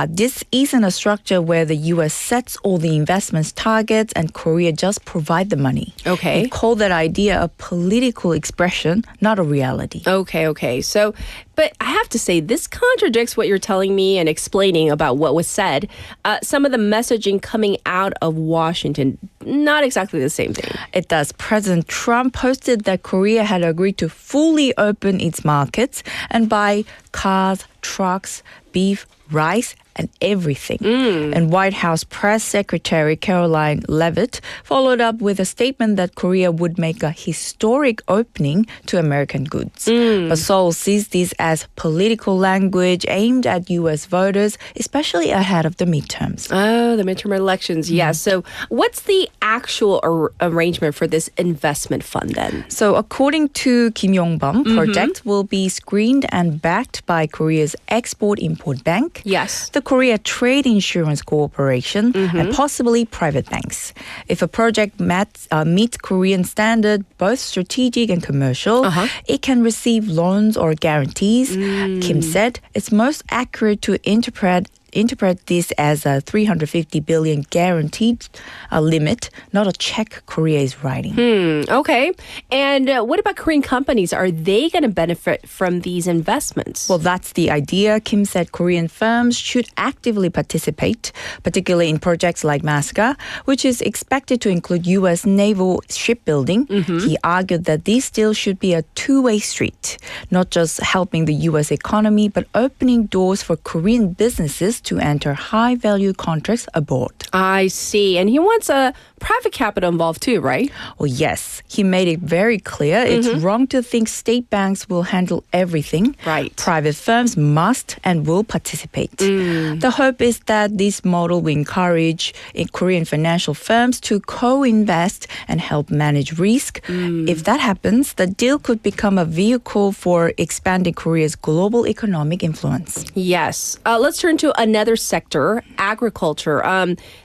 this isn't a structure where the U.S. sets all the investments targets and Korea just provide the money. Okay. He called that idea a political expression, not a reality. Okay. So, but I have to say, this contradicts what you're telling me and explaining about what was said. Some of the messaging coming out of Washington, not exactly the same thing. It does. President Trump posted that Korea had agreed to fully open its markets and buy cars, trucks, beef, rice, and everything. And White House Press Secretary Caroline Leavitt followed up with a statement that Korea would make a historic opening to American goods. But Seoul sees this as political language aimed at U.S. voters, especially ahead of the midterms. Oh, the midterm elections, yes. So what's the actual arrangement for this investment fund then? So according to Kim Yong-bum, project will be screened and backed by Korea's Export-Import Bank, yes, the Korea Trade Insurance Corporation, and possibly private banks. If a project meets Korean standard, both strategic and commercial, it can receive loans or guarantees. Kim said it's most accurate to interpret this as a 350 billion guaranteed limit, not a check Korea is writing. Okay. And what about Korean companies? Are they going to benefit from these investments? Well, that's the idea. Kim said Korean firms should actively participate, particularly in projects like Masca, which is expected to include U.S. naval shipbuilding. He argued that this deal should be a two-way street, not just helping the U.S. economy, but opening doors for Korean businesses to enter high-value contracts abroad. I see. And he wants a private capital involved too, right? Well, yes. He made it very clear it's wrong to think state banks will handle everything. Right. Private firms must and will participate. The hope is that this model will encourage Korean financial firms to co-invest and help manage risk. If that happens, the deal could become a vehicle for expanding Korea's global economic influence. Yes. Let's turn to another sector, agriculture.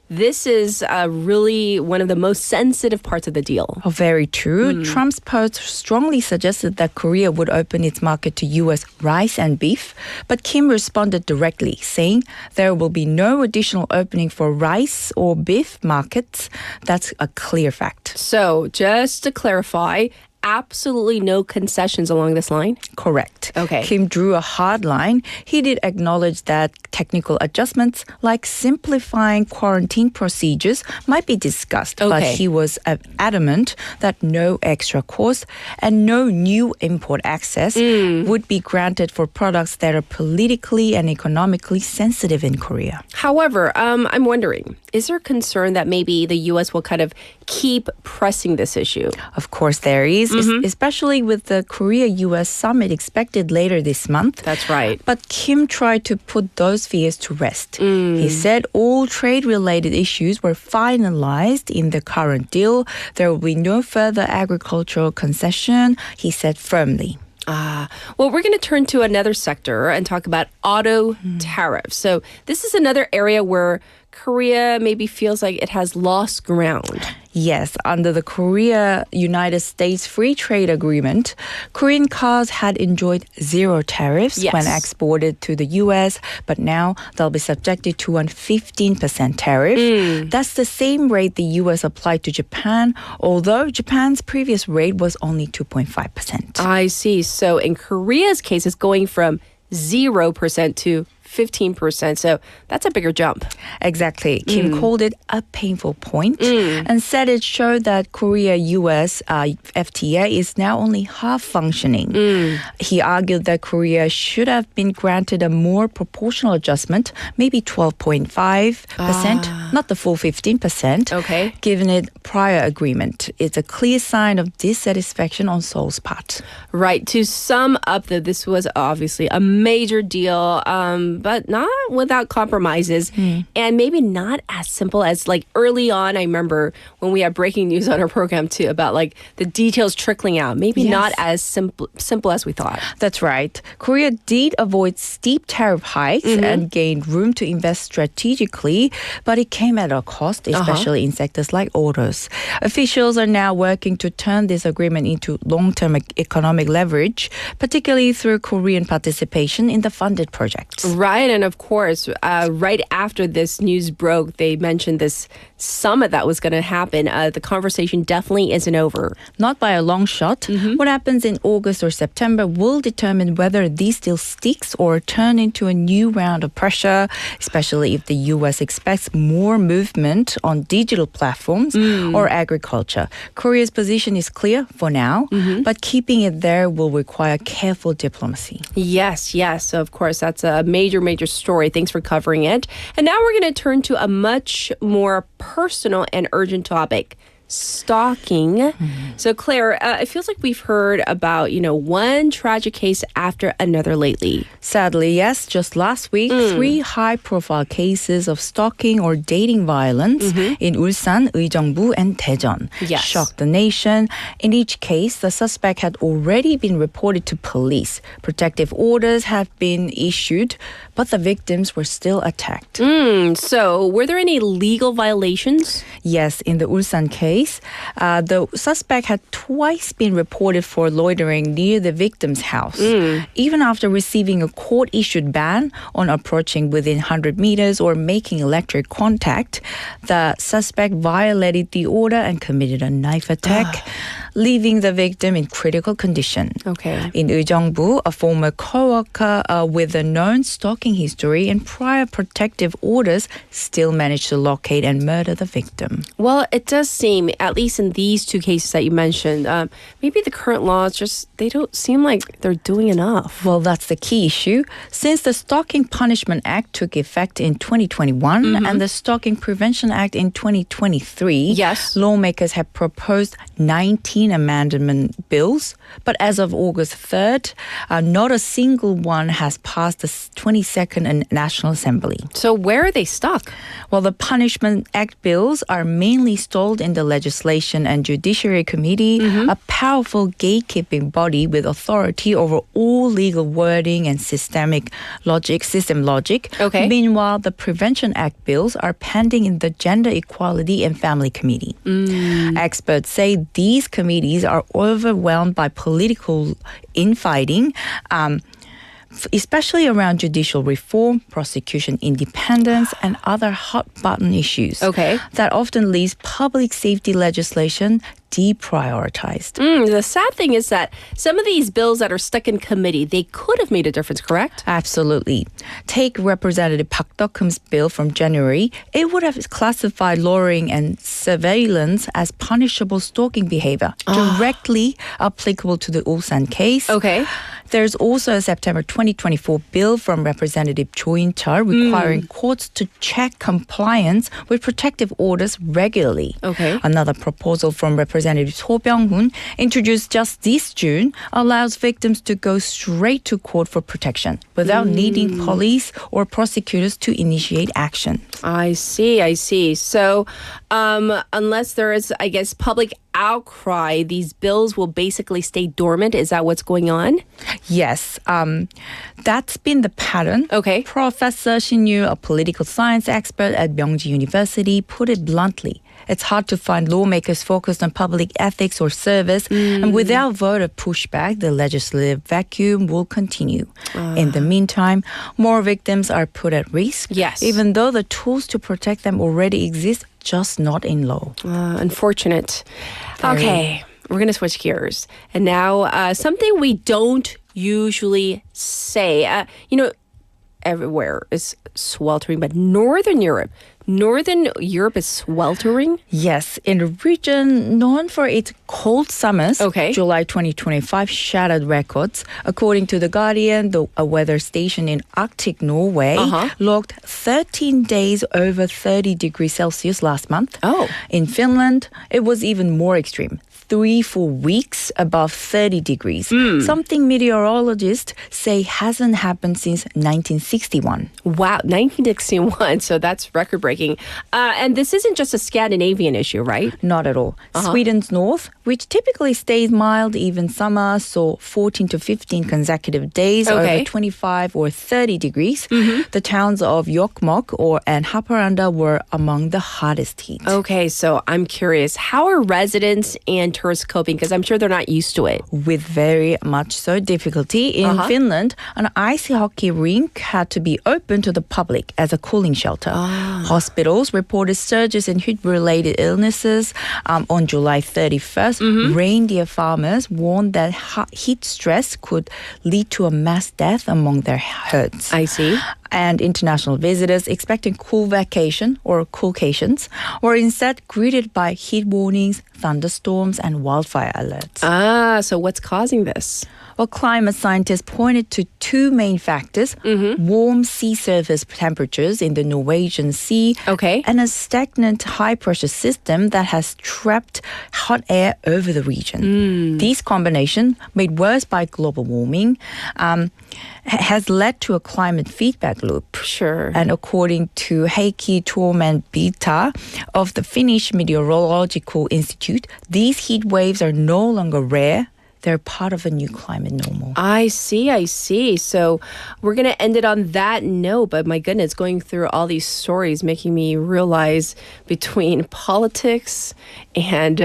This is really one of the most sensitive parts of the deal. Oh, very true. Trump's post strongly suggested that Korea would open its market to U.S. rice and beef, but Kim responded directly, saying there will be no additional opening for rice or beef markets. That's a clear fact. So, just to clarify, absolutely no concessions along this line? Correct. Okay. Kim drew a hard line. He did acknowledge that technical adjustments like simplifying quarantine procedures might be discussed, but he was adamant that no extra cost and no new import access would be granted for products that are politically and economically sensitive in Korea. However, I'm wondering, is there concern that maybe the U.S. will kind of keep pressing this issue? Of course there is, especially with the Korea-U.S. summit expected later this month. That's right. But Kim tried to put those fears to rest. He said all trade-related issues were finalized in the current deal. There will be no further agricultural concession, he said firmly. Well, we're going to turn to another sector and talk about auto tariffs. So this is another area where Korea maybe feels like it has lost ground. Yes, under the Korea-United States Free Trade Agreement, Korean cars had enjoyed zero tariffs when exported to the U.S., but now they'll be subjected to a 15% tariff. That's the same rate the U.S. applied to Japan, although Japan's previous rate was only 2.5%. I see. So in Korea's case, it's going from 0% to 15%. So that's a bigger jump. Exactly. Kim called it a painful point and said it showed that Korea-US FTA is now only half functioning. He argued that Korea should have been granted a more proportional adjustment, maybe 12.5%, not the full 15%, given it prior agreement. It's a clear sign of dissatisfaction on Seoul's part. Right. To sum up, this was obviously a major deal, but not without compromises, and maybe not as simple as like early on. I remember when we had breaking news on our program too about like the details trickling out. Maybe not as simple as we thought. That's right. Korea did avoid steep tariff hikes and gained room to invest strategically, but it came at a cost, especially in sectors like autos. Officials are now working to turn this agreement into long-term economic leverage, particularly through Korean participation in the funded projects. Right, and of course, right after this news broke, they mentioned this summit that was going to happen. The conversation definitely isn't over. Not by a long shot. What happens in August or September will determine whether this deal sticks or turn into a new round of pressure, especially if the U.S. expects more movement on digital platforms or agriculture. Korea's position is clear for now, but keeping it there will require careful diplomacy. Yes. Of course, that's a major your major story. Thanks for covering it. And now we're going to turn to a much more personal and urgent topic. Stalking. So Claire, it feels like we've heard about, one tragic case after another lately. Sadly, yes. Just last week, 3 high-profile cases of stalking or dating violence in Ulsan, 의정부, and Daejeon shocked the nation. In each case, the suspect had already been reported to police. Protective orders have been issued, but the victims were still attacked. So, were there any legal violations? Yes, in the Ulsan case, the suspect had twice been reported for loitering near the victim's house. Even after receiving a court-issued ban on approaching within 100 meters or making electric contact, the suspect violated the order and committed a knife attack, leaving the victim in critical condition. In 의정부, a former co-worker with a known stalking history and prior protective orders still managed to locate and murder the victim. Well, it does seem, at least in these 2 cases that you mentioned, maybe the current laws they don't seem like they're doing enough. Well, that's the key issue. Since the Stalking Punishment Act took effect in 2021 and the Stalking Prevention Act in 2023, lawmakers have proposed 19 amendment bills, but as of August 3rd, not a single one has passed the 22nd National Assembly. So where are they stuck? Well, the Punishment Act bills are mainly stalled in the Legislation and Judiciary Committee, a powerful gatekeeping body with authority over all legal wording and system logic. Meanwhile, the Prevention Act bills are pending in the Gender Equality and Family Committee. Experts say these committees are overwhelmed by political infighting, especially around judicial reform, prosecution independence, and other hot-button issues that often leaves public safety legislation deprioritized. The sad thing is that some of these bills that are stuck in committee, they could have made a difference, correct? Absolutely. Take Representative Park Deok-hum's bill from January. It would have classified luring and surveillance as punishable stalking behavior, directly applicable to the Ulsan case. There's also a September 2024 bill from Representative Cho In-chul requiring courts to check compliance with protective orders regularly. Another proposal from Representative So Byung-hun, introduced just this June, allows victims to go straight to court for protection without needing police or prosecutors to initiate action. I see. So unless there is, I guess, public outcry, these bills will basically stay dormant. Is that what's going on? Yes. That's been the pattern. Professor Shin Yu, a political science expert at Myeongji University, put it bluntly. It's hard to find lawmakers focused on public ethics or service, and without voter pushback, the legislative vacuum will continue. In the meantime, more victims are put at risk, even though the tools to protect them already exist, just not in law. Unfortunate. Okay, we're going to switch gears. And now something we don't usually say. Everywhere is sweltering, but Northern Europe is sweltering? Yes, in a region known for its cold summers, July 2025 shattered records. According to The Guardian, a weather station in Arctic Norway logged 13 days over 30 degrees Celsius last month. In Finland, it was even more extreme. 3 full weeks above 30 degrees. Something meteorologists say hasn't happened since 1961. Wow, 1961. So that's record-breaking. And this isn't just a Scandinavian issue, right? Not at all. Sweden's north, which typically stays mild even summer, saw 14 to 15 consecutive days over 25 or 30 degrees. The towns of Jokkmokk and Haparanda were among the hottest heat. Okay, so I'm curious, how are residents and tourists coping? Because I'm sure they're not used to it. With very much so difficulty. In Finland, an ice hockey rink had to be open to the public as a cooling shelter. Hospitals reported surges in heat-related illnesses. On July 31st, reindeer farmers warned that heat stress could lead to a mass death among their herds. I see. and international visitors expecting cool vacation or coolcations were instead greeted by heat warnings, thunderstorms, and wildfire alerts. So what's causing this? Well, climate scientists pointed to two main factors, warm sea surface temperatures in the Norwegian Sea and a stagnant high-pressure system that has trapped hot air over the region. These combination, made worse by global warming, has led to a climate feedback loop. Sure. And according to Heikki Tuomen-Pita of the Finnish Meteorological Institute, these heat waves are no longer rare. They're part of a new climate normal. I see. So we're going to end it on that note. But my goodness, going through all these stories, making me realize between politics and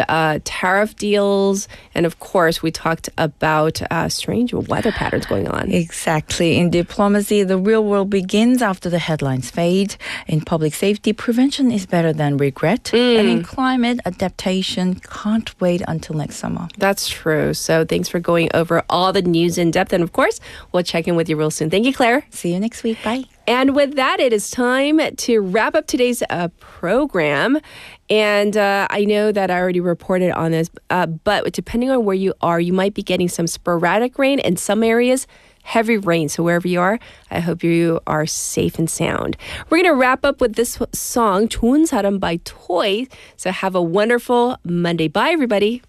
tariff deals. And of course, we talked about strange weather patterns going on. Exactly. In diplomacy, the real world begins after the headlines fade. In public safety, prevention is better than regret. And in climate, adaptation can't wait until next summer. That's true. So thanks for going over all the news in depth. And of course, we'll check in with you real soon. Thank you, Claire. See you next week. Bye. And with that, it is time to wrap up today's program. And I know that I already reported on this, but depending on where you are, you might be getting some sporadic rain in some areas, heavy rain. So wherever you are, I hope you are safe and sound. We're going to wrap up with this song, 좋은 사람 by Toy. So have a wonderful Monday. Bye, everybody.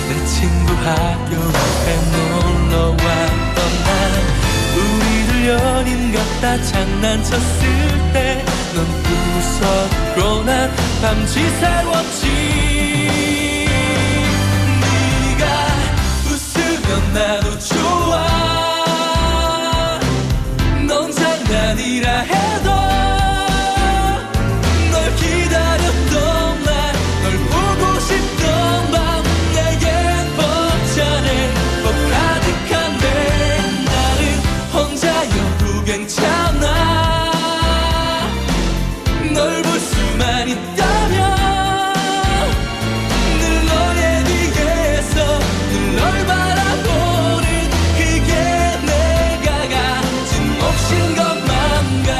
내 친구 학교 앞에 놀러 왔던 날 우리들 연인 같다 장난쳤을 때 넌 웃었고 난 밤지 새웠지 네가 웃으면 나도 좋아 넌 장난이라 해도 널 기다렸던 날 널 보고 싶던 밤 내겐 벅차네 벅 가득한데 나는 혼자여도 괜찮아 널 볼 수만 있다면 늘 너의 뒤에서 늘 널 바라보는 그게 내가 가진 몫인 것만 같아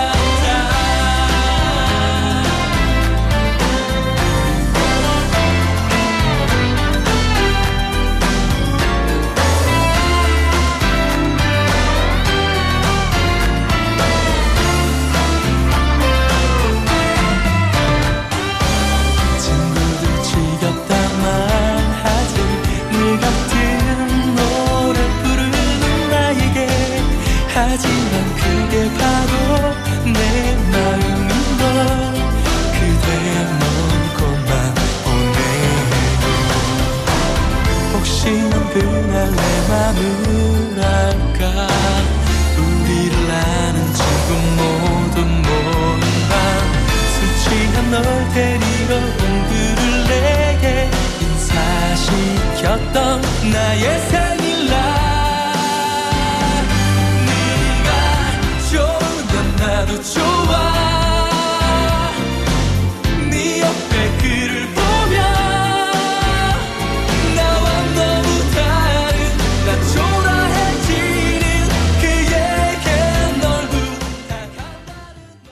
친구들 지겹다 말하지 늘 같은 노래 부르는 나에게 하지만 그게 바로 내 마음인걸 그대 먼 곳만 보내고 혹시 넌 그날 내 맘을 알까 우리를 아는 지금 모두 모른 밤 술 취한 널 데리러 온 그를 내게 인사시켰던 나의